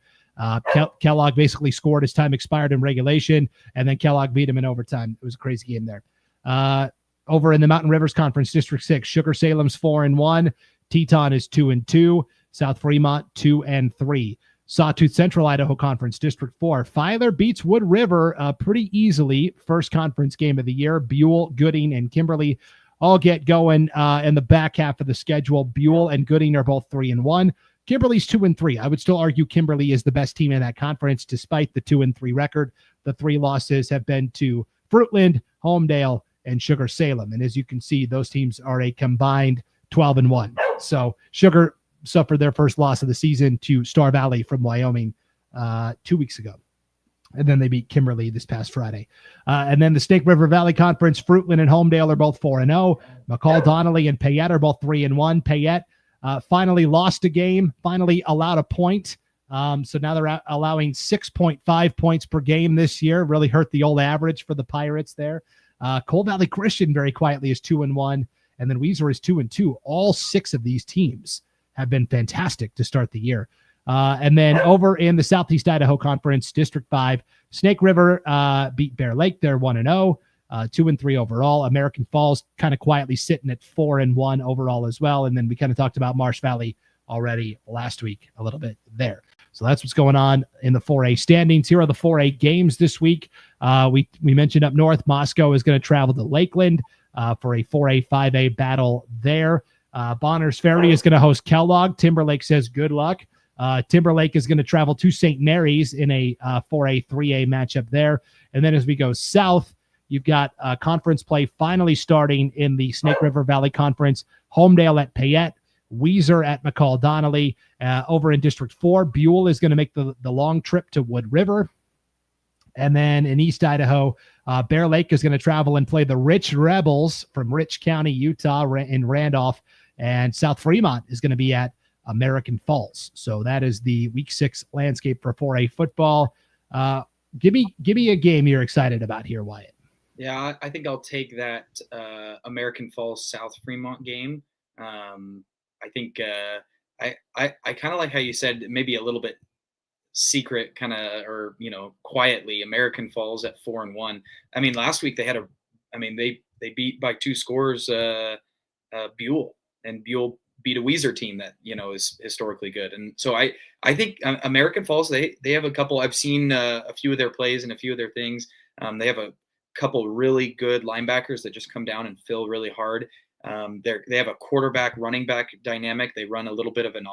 Speaker 1: Kellogg basically scored as time expired in regulation, and then Kellogg beat him in overtime. It was a crazy game there. Over in the Mountain Rivers Conference, District 6, Sugar Salem's 4-1. Teton is 2-2. South Fremont 2-3. Sawtooth Central Idaho Conference, District 4. Filer beats Wood River pretty easily. First conference game of the year. Buell, Gooding, and Kimberly all get going in the back half of the schedule. Buell and Gooding are both 3-1. Kimberly's 2-3. I would still argue Kimberly is the best team in that conference, despite the 2-3 record. The 3 losses have been to Fruitland, Homedale, and Sugar Salem. And as you can see, those teams are a combined 12-1. So Sugar suffered their first loss of the season to Star Valley from Wyoming 2 weeks ago. And then they beat Kimberly this past Friday. And then the Snake River Valley Conference, Fruitland and Homedale are both 4-0. McCall, Donnelly, and Payette are both 3-1. Payette finally lost a game, finally allowed a point. So now they're allowing 6.5 points per game this year. Really hurt the old average for the Pirates there. Coal Valley Christian very quietly is 2-1. And then Weiser is 2-2. All 6 of these teams have been fantastic to start the year. And then over in the Southeast Idaho Conference, District 5, Snake River beat Bear Lake. They're 1-0, 2-3 overall. American Falls kind of quietly sitting at 4-1 overall as well. And then we kind of talked about Marsh Valley already last week a little bit there. So that's what's going on in the 4A standings. Here are the 4A games this week. We mentioned up north, Moscow is going to travel to Lakeland for a 4A, 5A battle there. Bonners Ferry is going to host Kellogg. Timberlake says good luck. Timberlake is going to travel to St. Mary's in a 4A, 3A matchup there. And then as we go south, you've got conference play finally starting in the Snake River Valley Conference. Homedale at Payette, Weiser at McCall Donnelly. Over in District 4, Buell is going to make the long trip to Wood River. And then in East Idaho, Bear Lake is going to travel and play the Rich Rebels from Rich County, Utah in Randolph. And South Fremont is going to be at American Falls. So that is the Week 6 landscape for 4A football. Give me a game you're excited about here, Wyatt.
Speaker 2: Yeah, I think I'll take that American Falls South Fremont game. I think I kind of like how you said maybe a little bit secret kind of, or quietly, American Falls at 4-1. I mean, last week they beat by 2 scores Buell, and Buell beat a Weiser team that is historically good. And so I think American Falls, they have a couple. I've seen a few of their plays and a few of their things. They have a couple really good linebackers that just come down and fill really hard. They have a quarterback running back dynamic. They run a little bit of an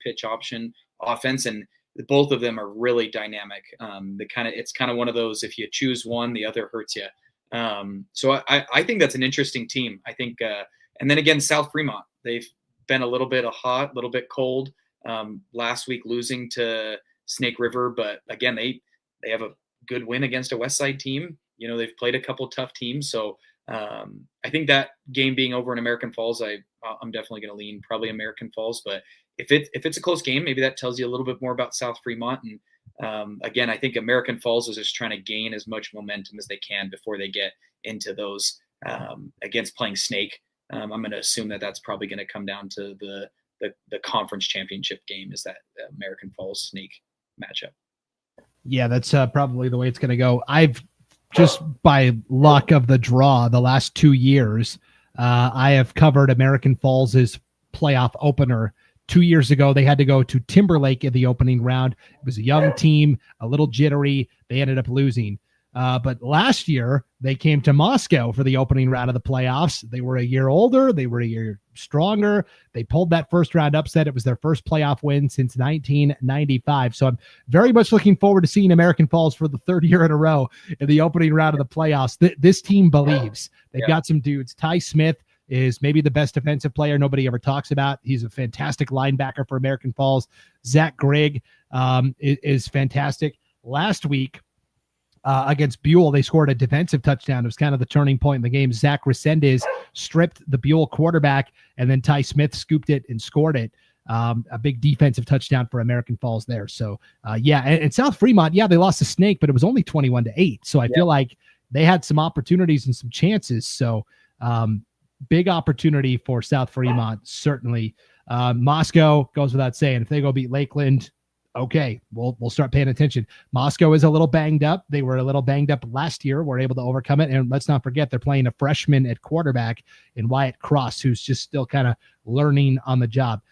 Speaker 2: pitch option offense, and both of them are really dynamic. It's kind of one of those, if you choose one, the other hurts you. So I think that's an interesting team. I think, and then again, South Fremont, they've been a little bit hot, a little bit cold. Last week losing to Snake River, but again, they have a good win against a West Side team. They've played a couple tough teams. So I think that game being over in American Falls, I'm definitely going to lean probably American Falls. But if it's a close game, maybe that tells you a little bit more about South Fremont. And again, I think American Falls is just trying to gain as much momentum as they can before they get into those against playing Snake. I'm going to assume that that's probably going to come down to the conference championship game, is that American Falls Snake matchup.
Speaker 1: Yeah, that's probably the way it's going to go. I've just by luck of the draw the last 2 years, I have covered American Falls' playoff opener. 2 years ago, they had to go to Timberlake in the opening round. It was a young team, a little jittery. They ended up losing. But last year, they came to Moscow for the opening round of the playoffs. They were a year older. They were a year stronger. They pulled that first round upset. It was their first playoff win since 1995. So I'm very much looking forward to seeing American Falls for the third year in a row in the opening round of the playoffs. This team believes. They've got some dudes. Ty Smith is maybe the best defensive player nobody ever talks about. He's a fantastic linebacker for American Falls. Zach Grigg is fantastic. Last week, against Buell, they scored a defensive touchdown. It was kind of the turning point in the game. Zach Resendez stripped the Buell quarterback, and then Ty Smith scooped it and scored it. A big defensive touchdown for American Falls there. So, and South Fremont, they lost to Snake, but it was only 21-8. So I feel like they had some opportunities and some chances. So big opportunity for South Fremont, certainly. Moscow goes without saying. If they go beat Lakeland, okay, we'll start paying attention. Moscow is a little banged up. They were a little banged up last year. We're able to overcome it. And let's not forget, they're playing a freshman at quarterback in Wyatt Cross, who's just still kind of learning on the job.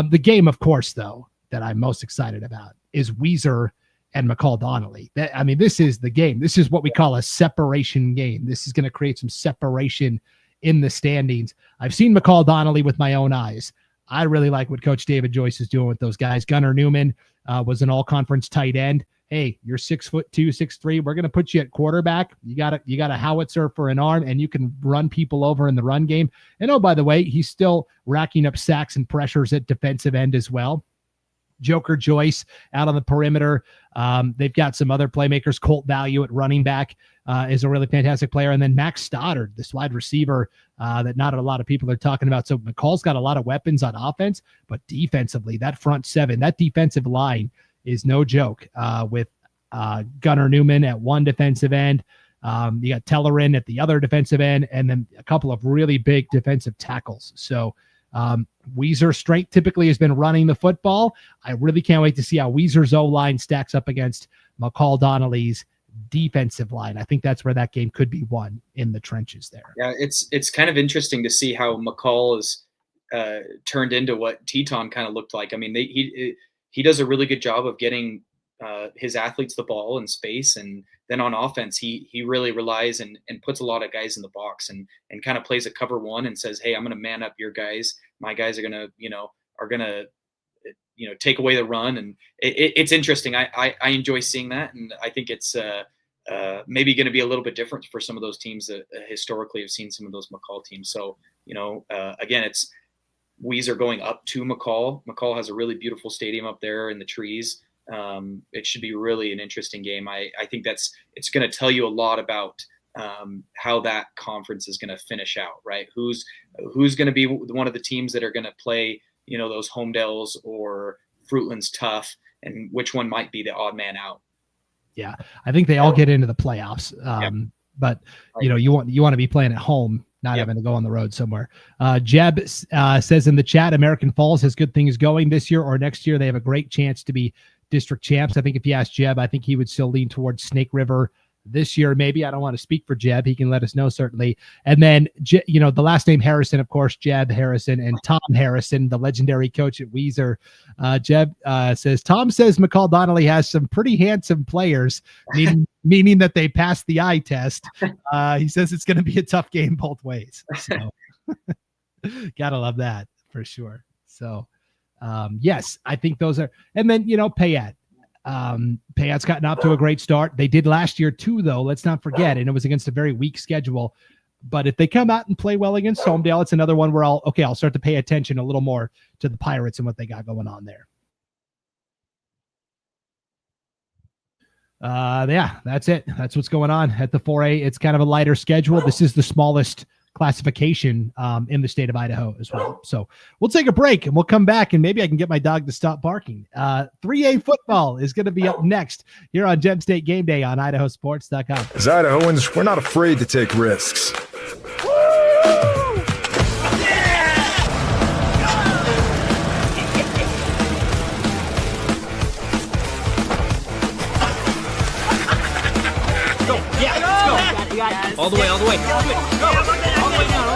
Speaker 1: The game, of course, though, that I'm most excited about is Weiser and McCall Donnelly. This is the game. This is what we call a separation game. This is going to create some separation in the standings. I've seen McCall Donnelly with my own eyes. I really like what Coach David Joyce is doing with those guys. Gunnar Newman was an all-conference tight end. Hey, you're 6'2", 6'3". We're going to put you at quarterback. You got a howitzer for an arm, and you can run people over in the run game. And oh, by the way, he's still racking up sacks and pressures at defensive end as well. Joker Joyce out on the perimeter. They've got some other playmakers. Colt Value at running back is a really fantastic player. And then Max Stoddard, this wide receiver that not a lot of people are talking about. So McCall's got a lot of weapons on offense, but defensively, that front seven, that defensive line is no joke with Gunnar Newman at one defensive end. You got Tellerin at the other defensive end, and then a couple of really big defensive tackles. So Weiser's strength typically has been running the football. I really can't wait to see how Weiser's O-line stacks up against McCall Donnelly's defensive line. I think that's where that game could be won, in the trenches there.
Speaker 2: Yeah, it's kind of interesting to see how McCall is turned into what Teton kind of looked like. I mean, he does a really good job of getting his athletes the ball in space, and then on offense, he really relies and puts a lot of guys in the box and kind of plays a cover one and says, hey, I'm going to man up your guys. My guys are going to take away the run. And it's interesting. I enjoy seeing that. And I think it's maybe going to be a little bit different for some of those teams that historically have seen some of those McCall teams. So, again, it's Weiser going up to McCall. McCall has a really beautiful stadium up there in the trees. It should be really an interesting game. I think it's going to tell you a lot about how that conference is going to finish out, right? Who's going to be one of the teams that are going to play, those Homedales or Fruitland's tough, and which one might be the odd man out.
Speaker 1: Yeah, I think they all get into the playoffs. But you want to be playing at home, not having to go on the road somewhere. Jeb says in the chat, American Falls has good things going this year or next year. They have a great chance to be district champs. I think if you ask Jeb, I think he would still lean towards Snake River this year. Maybe. I don't want to speak for Jeb. He can let us know, certainly. And then, the last name Harrison, of course, Jeb Harrison, and Tom Harrison, the legendary coach at Weiser. Jeb says, Tom says McCall Donnelly has some pretty handsome players, meaning that they passed the eye test. He says it's going to be a tough game both ways. So gotta love that for sure. So yes, I think those are, and then, Payette. Payette's gotten off to a great start. They did last year too, though. Let's not forget, and it was against a very weak schedule. But if they come out and play well against Homedale, it's another one where I'll start to pay attention a little more to the Pirates and what they got going on there. That's it. That's what's going on at the 4A. It's kind of a lighter schedule. This is the smallest classification in the state of Idaho as well. So we'll take a break and we'll come back, and maybe I can get my dog to stop barking. 3A football is going to be up next here on Gem State Game Day on IdahoSports.com.
Speaker 3: As Idahoans, we're not afraid to take risks.
Speaker 5: All the way. Go. All the way down.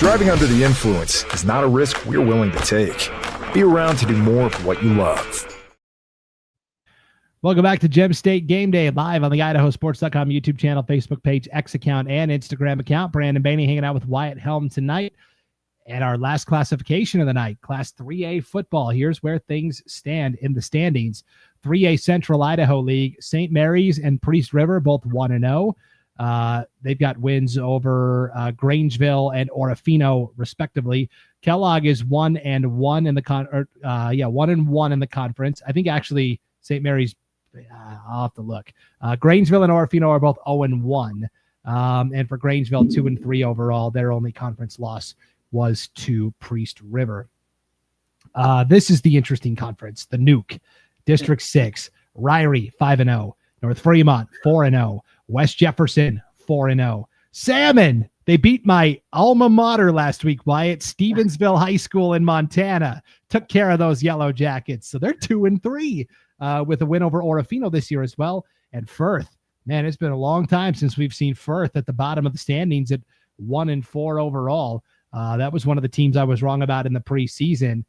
Speaker 3: Driving under the influence is not a risk we're willing to take. Be around to do more of what you love.
Speaker 1: Welcome back to Gem State Game Day, live on the IdahoSports.com YouTube channel, Facebook page, X account, and Instagram account. Brandon Baney hanging out with Wyatt Helm tonight. And our last classification of the night, Class 3A football. Here's where things stand in the standings. 3A Central Idaho League, St. Mary's and Priest River, both 1-0. They've got wins over Grangeville and Orofino, respectively. Kellogg is 1-1 in the 1-1 in the conference. I think actually St. Mary's. I'll have to look. Grangeville and Orofino are both 0-1. And for Grangeville, 2-3 overall. Their only conference loss was to Priest River. This is the interesting conference. The Nuke, District 6, Ryrie, 5-0. North Fremont, 4-0. West Jefferson, 4-0. Salmon, they beat my alma mater last week, Wyatt. Stevensville High School in Montana took care of those Yellow Jackets. So they're 2-3. With a win over Orofino this year as well. And Firth, man, it's been a long time since we've seen Firth at the bottom of the standings at 1-4 overall. That was one of the teams I was wrong about in the preseason.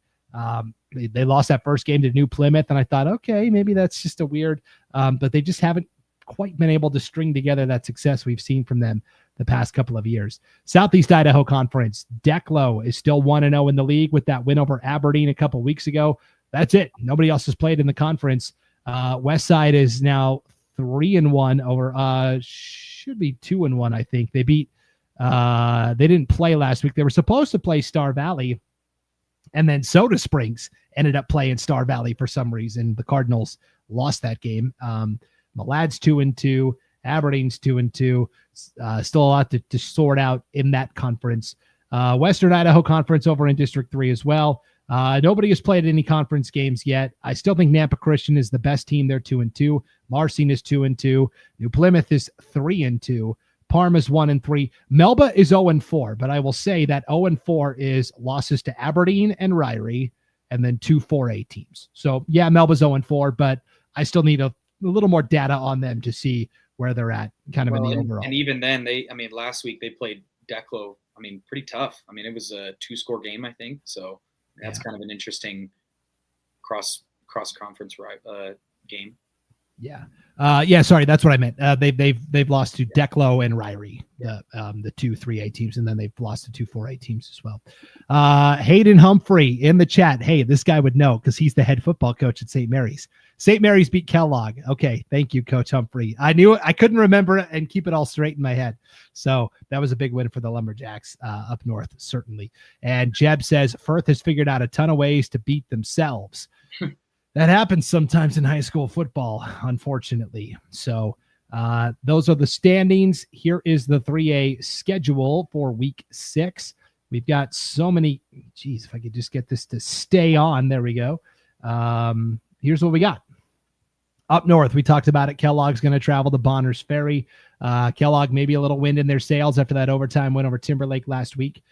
Speaker 1: They lost that first game to New Plymouth, and I thought, okay, maybe that's just a weird, but they just haven't quite been able to string together that success we've seen from them the past couple of years. Southeast Idaho Conference, Declo is still 1-0 in the league with that win over Aberdeen a couple weeks ago. That's it. Nobody else has played in the conference. Westside is now 3-1 over, should be 2-1, I think. They beat, they didn't play last week. They were supposed to play Star Valley, and then Soda Springs ended up playing Star Valley for some reason. The Cardinals lost that game. Malad's 2-2. Aberdeen's 2-2. Still a lot to sort out in that conference. Western Idaho Conference over in District 3 as well. Nobody has played any conference games yet. I still think Nampa Christian is the best team. They're 2-2. Marcine is 2-2. New Plymouth is 3-2. Parma's 1-3. Melba is 0-4, but I will say that 0-4 is losses to Aberdeen and Ryrie, and then 2 4A teams. So yeah, Melba's 0-4, but I still need a little more data on them to see where they're at kind of in the overall.
Speaker 2: And even then, last week they played Declo, pretty tough. It was a 2-score game, I think. So that's kind of an interesting cross conference game.
Speaker 1: Yeah. Sorry, that's what I meant. They've lost to Declo and Ryrie, the 2 3A teams, and then they've lost to 2 4A teams as well. Hayden Humphrey in the chat. Hey, this guy would know because he's the head football coach at St. Mary's. St. Mary's beat Kellogg. Okay, thank you, Coach Humphrey. I knew it. I couldn't remember it and keep it all straight in my head. So that was a big win for the Lumberjacks up north, certainly. And Jeb says Firth has figured out a ton of ways to beat themselves. That happens sometimes in high school football, unfortunately. So those are the standings. Here is the 3A schedule for week 6. We've got so many. Geez, if I could just get this to stay on. There we go. Here's what we got. Up north, we talked about it. Kellogg's going to travel to Bonners Ferry. Kellogg, maybe a little wind in their sails after that overtime win over Timberlake last week.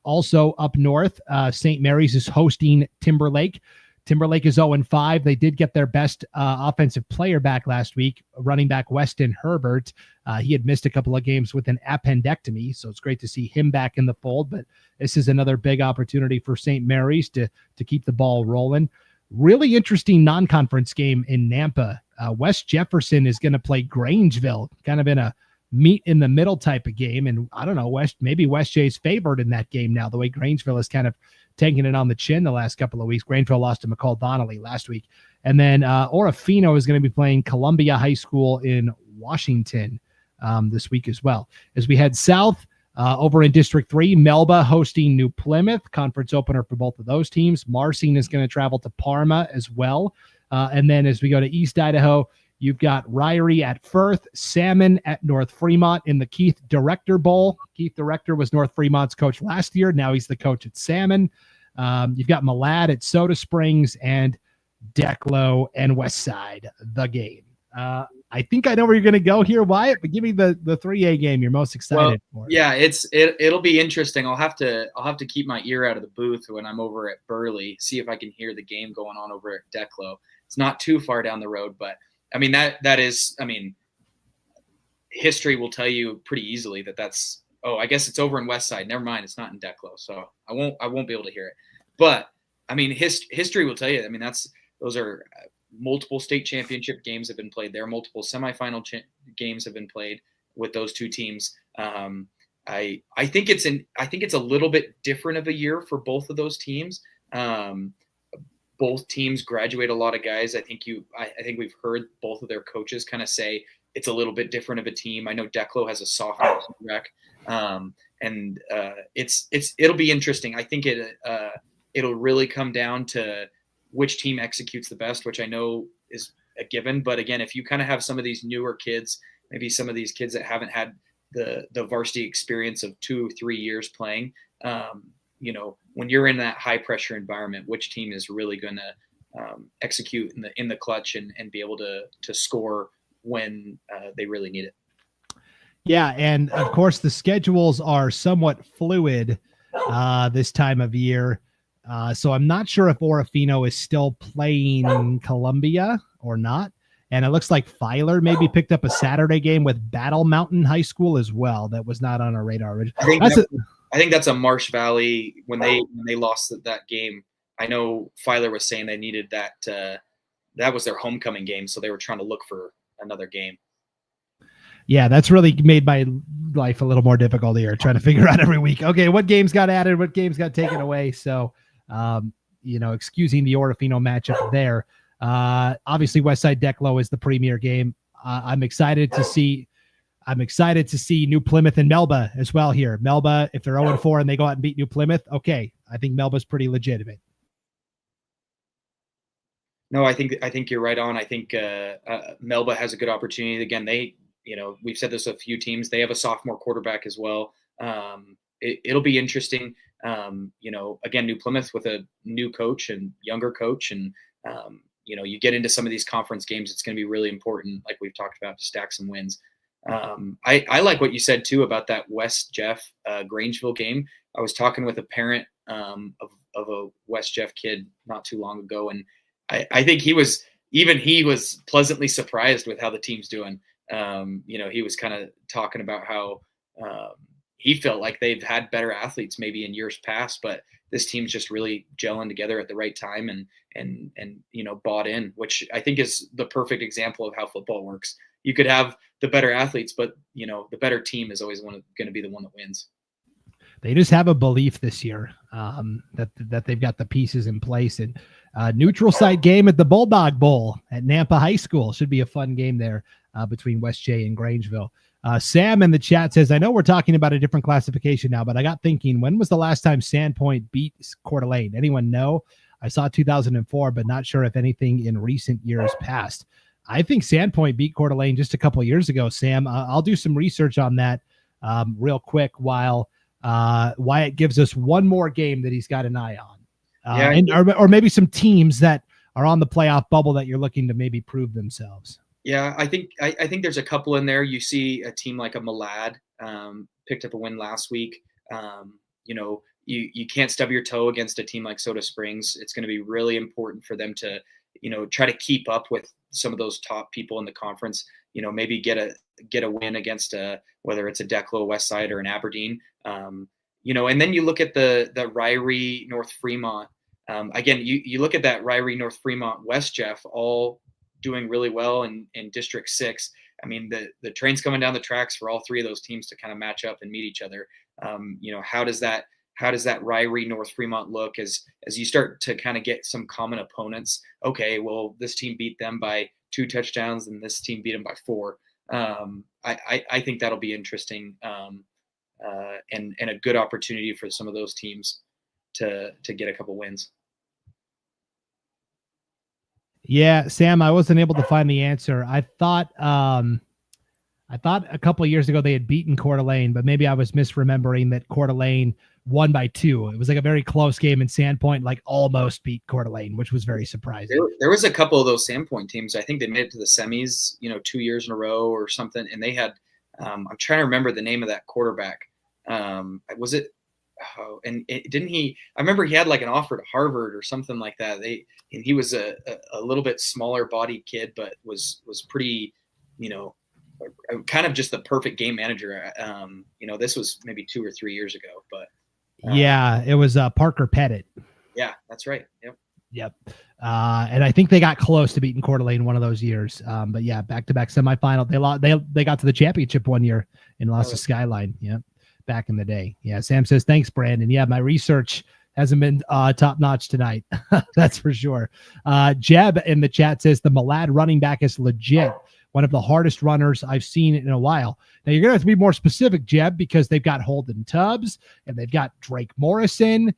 Speaker 1: Also up north, St. Mary's is hosting Timberlake. Timberlake is 0-5. They did get their best offensive player back last week, running back Weston Herbert. He had missed a couple of games with an appendectomy, so it's great to see him back in the fold. But this is another big opportunity for St. Mary's to keep the ball rolling. Really interesting non-conference game in Nampa. West Jefferson is going to play Grangeville, kind of in a meet in the middle type of game. And I don't know, maybe West J's favored in that game now, the way Grangeville is kind of taking it on the chin the last couple of weeks. Grangeville lost to McCall Donnelly last week. And then Orofino is going to be playing Columbia High School in Washington this week as well. As we head south, over in District 3, Melba hosting New Plymouth, conference opener for both of those teams. Marcine is going to travel to Parma as well. And then as we go to East Idaho, you've got Ryrie at Firth, Salmon at North Fremont in the Keith Director Bowl. Keith Director was North Fremont's coach last year. Now he's the coach at Salmon. You've got Malad at Soda Springs and Declo and Westside, the game. I think I know where you're going to go here, Wyatt, but give me the 3A game you're most excited for.
Speaker 2: Yeah, it'll be interesting. I'll have to keep my ear out of the booth when I'm over at Burley, see if I can hear the game going on over at Declo. It's not too far down the road, but that is history will tell you pretty easily that's I guess it's over in Westside. Never mind, it's not in Declo, so I won't be able to hear it. But history will tell you. Those are multiple state championship games have been played there. Multiple semifinal games have been played with those two teams. I think it's a little bit different of a year for both of those teams. Both teams graduate a lot of guys. I think we've heard both of their coaches kind of say it's a little bit different of a team. I know Declo has a sophomore quarterback, and it'll be interesting. I think it'll really come down to which team executes the best, which I know is a given. But again, if you kind of have some of these newer kids, maybe some of these kids that haven't had the varsity experience of 2 or 3 years playing, when you're in that high pressure environment, which team is really going to execute in the clutch and be able to score when they really need it.
Speaker 1: Yeah, and of course the schedules are somewhat fluid this time of year. So I'm not sure if Orofino is still playing Columbia or not. And it looks like Filer maybe picked up a Saturday game with Battle Mountain High School as well. That was not on our radar.
Speaker 2: I think that's a Marsh Valley. When they lost that game, I know Filer was saying they needed that. That was their homecoming game, so they were trying to look for another game.
Speaker 1: Yeah, that's really made my life a little more difficult here, trying to figure out every week, okay, what games got added, what games got taken away. So, excusing the Orofino matchup there. Obviously Westside Declo is the premier game. I'm excited to see New Plymouth and Melba as well here. Melba, if they're 0-4 and they go out and beat New Plymouth, okay, I think Melba's pretty legitimate.
Speaker 2: No, I think you're right on. I think Melba has a good opportunity. Again, we've said this a few teams. They have a sophomore quarterback as well. It'll be interesting. Again, New Plymouth with a new coach and younger coach, and you get into some of these conference games, it's going to be really important, like we've talked about, to stack some wins. I like what you said too about that West Jeff Grangeville game. I was talking with a parent of a West Jeff kid not too long ago, and I think he was pleasantly surprised with how the team's doing. He was kind of talking about how he felt like they've had better athletes maybe in years past, but this team's just really gelling together at the right time and bought in, which I think is the perfect example of how football works. You could have the better athletes, but the better team is always going to be the one that wins.
Speaker 1: They just have a belief this year that they've got the pieces in place. And neutral site game at the Bulldog Bowl at Nampa High School should be a fun game there between West J and Grangeville. Sam in the chat says, I know we're talking about a different classification now, but I got thinking, when was the last time Sandpoint beat Coeur d'Alene? Anyone know? I saw 2004, but not sure if anything in recent years past. I think Sandpoint beat Coeur d'Alene just a couple of years ago, Sam. I'll do some research on that real quick while Wyatt gives us one more game that he's got an eye on. Or maybe some teams that are on the playoff bubble that you're looking to maybe prove themselves.
Speaker 2: Yeah, I think there's a couple in there. You see a team like a Malad picked up a win last week. You can't stub your toe against a team like Soda Springs. It's going to be really important for them to, try to keep up with some of those top people in the conference. Maybe get a win against whether it's a Declo, Westside, or an Aberdeen. And then you look at the Ryrie, North Fremont. Again, you look at that Ryrie, North Fremont, West Jeff, all doing really well in District 6. I mean, the train's coming down the tracks for all three of those teams to kind of match up and meet each other. How does that Ryrie, North Fremont look as you start to kind of get some common opponents? Okay, well, this team beat them by 2 touchdowns and this team beat them by 4. I think that'll be interesting and a good opportunity for some of those teams to get a couple wins.
Speaker 1: Yeah, Sam, I wasn't able to find the answer. I thought a couple of years ago they had beaten Coeur d'Alene, but maybe I was misremembering that Coeur d'Alene won by 2. It was like a very close game, and Sandpoint almost beat Coeur d'Alene, which was very surprising.
Speaker 2: There was a couple of those Sandpoint teams. I think they made it to the semis, 2 years in a row or something, and they had I'm trying to remember the name of that quarterback. Was it? Oh, and didn't he? I remember he had like an offer to Harvard or something like that. And he was a little bit smaller bodied kid, but was pretty, kind of just the perfect game manager. This was maybe 2 or 3 years ago, but
Speaker 1: yeah, it was Parker Pettit.
Speaker 2: Yeah, that's right. Yep.
Speaker 1: Yep. And I think they got close to beating Coeur d'Alene one of those years. But yeah, back-to-back semifinal. They got to the championship one year and lost to Skyline. Yep. Back in the day. Yeah. Sam says, thanks, Brandon. Yeah. My research hasn't been top notch tonight. That's for sure. Jeb in the chat says the Malad running back is legit. One of the hardest runners I've seen in a while. Now you're going to have to be more specific, Jeb, because they've got Holden Tubbs and they've got Drake Morrison.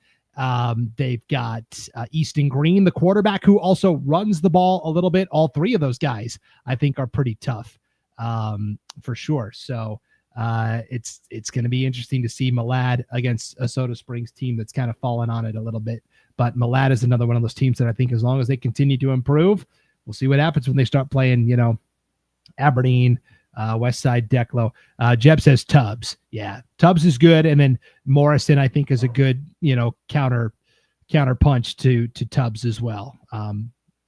Speaker 1: They've got Easton Green, the quarterback, who also runs the ball a little bit. All three of those guys, I think, are pretty tough for sure. So it's going to be interesting to see Malad against a Soda Springs team that's kind of fallen on it a little bit. But Malad is another one of those teams that I think as long as they continue to improve, we'll see what happens when they start playing, Aberdeen, West Side, Declo. Jeb says Tubbs. Yeah, Tubbs is good. And then Morrison, I think, is a good, counter punch to Tubbs as well.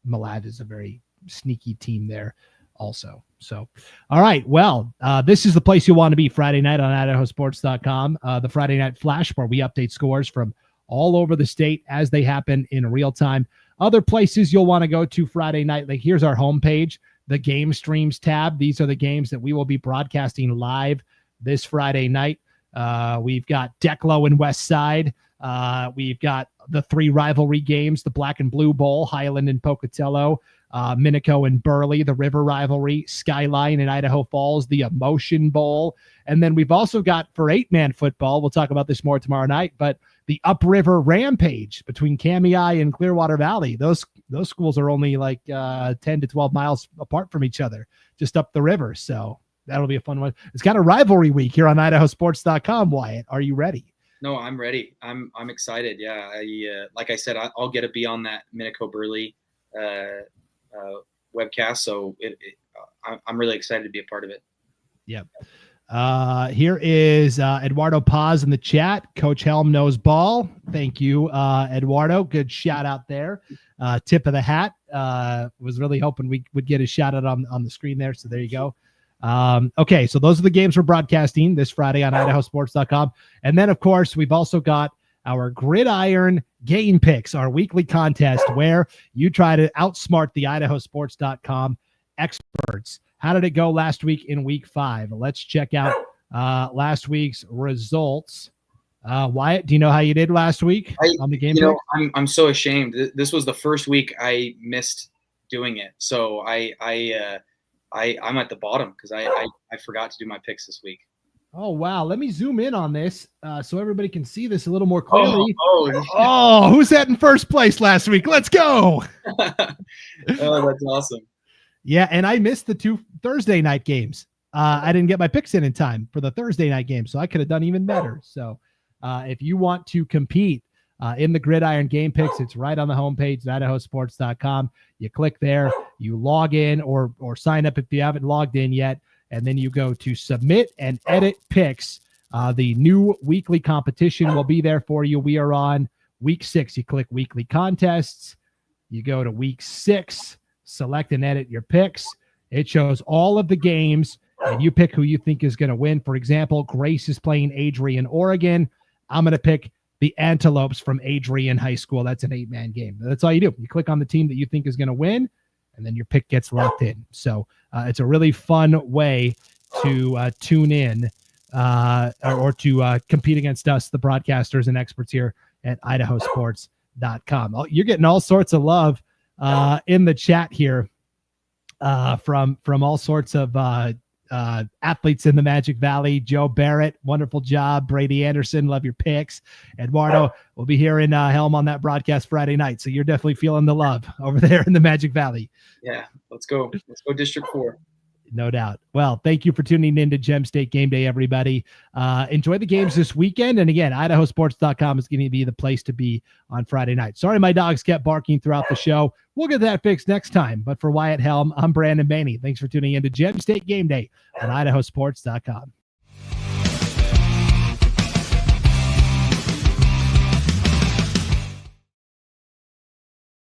Speaker 1: Malad is a very sneaky team there also. So, all right. Well, this is the place you want to be Friday night on IdahoSports.com. The Friday Night Flash, where we update scores from all over the state as they happen in real time. Other places you'll want to go to Friday night, like here's our homepage, the game streams tab. These are the games that we will be broadcasting live this Friday night. We've got Declo and West Side. We've got the 3 rivalry games, the Black and Blue Bowl, Highland and Pocatello, Minico and Burley, the River rivalry, Skyline and Idaho Falls, the Emotion Bowl. And then we've also got for 8-man football, we'll talk about this more tomorrow night, but the Upriver Rampage between Kamei and Clearwater Valley. Those schools are only like 10 to 12 miles apart from each other, just up the river. So that'll be a fun one. It's got a rivalry week here on IdahoSports.com. Wyatt, are you ready?
Speaker 2: No, I'm ready. I'm excited. Yeah, like I said, I'll get to be on that Minico Burley webcast, so I'm really excited to be a part of it.
Speaker 1: Yep. Here is Eduardo Paz in the chat. Coach Helm knows ball. Thank you, Eduardo. Good shout out there. Tip of the hat. Was really hoping we would get a shout out on the screen there. So there you go. Okay, so those are the games we're broadcasting this Friday on IdahoSports.com. And then, of course, we've also got our Gridiron Game Picks, our weekly contest where you try to outsmart the IdahoSports.com experts. How did it go last week in week 5? Let's check out last week's results. Wyatt, do you know how you did last week on the game?
Speaker 2: I'm so ashamed. This was the first week I missed doing it. So I'm at the bottom because I forgot to do my picks this week.
Speaker 1: Oh, wow. Let me zoom in on this so everybody can see this a little more clearly. Who's that in first place last week? Let's go.
Speaker 2: Oh, that's awesome.
Speaker 1: Yeah, and I missed the 2 Thursday night games. I didn't get my picks in time for the Thursday night game, so I could have done even better. So if you want to compete in the Gridiron Game Picks, it's right on the homepage, IdahoSports.com. You click there, you log in or sign up if you haven't logged in yet, and then you go to Submit and Edit Picks. The new weekly competition will be there for you. We are on week 6. You click Weekly Contests. You go to week 6. Select and edit your picks. It shows all of the games, and you pick who you think is going to win. For example, Grace is playing Adrian, Oregon. I'm going to pick the Antelopes from Adrian High School. That's an 8-man game. That's all you do. You click on the team that you think is going to win, and then your pick gets locked in. So it's a really fun way to tune in or to compete against us, the broadcasters and experts here at IdahoSports.com. You're getting all sorts of love in the chat here from all sorts of athletes in the Magic Valley. Joe Barrett, wonderful job. Brady Anderson, love your picks. Eduardo will be here in Helm on that broadcast Friday night, so you're definitely feeling the love over there in the Magic Valley.
Speaker 2: Yeah, let's go District 4.
Speaker 1: No doubt. Well, thank you for tuning in to Gem State Game Day, everybody. Enjoy the games this weekend. And again, IdahoSports.com is going to be the place to be on Friday night. Sorry, my dogs kept barking throughout the show. We'll get that fixed next time. But for Wyatt Helm, I'm Brandon Baney. Thanks for tuning in to Gem State Game Day on IdahoSports.com.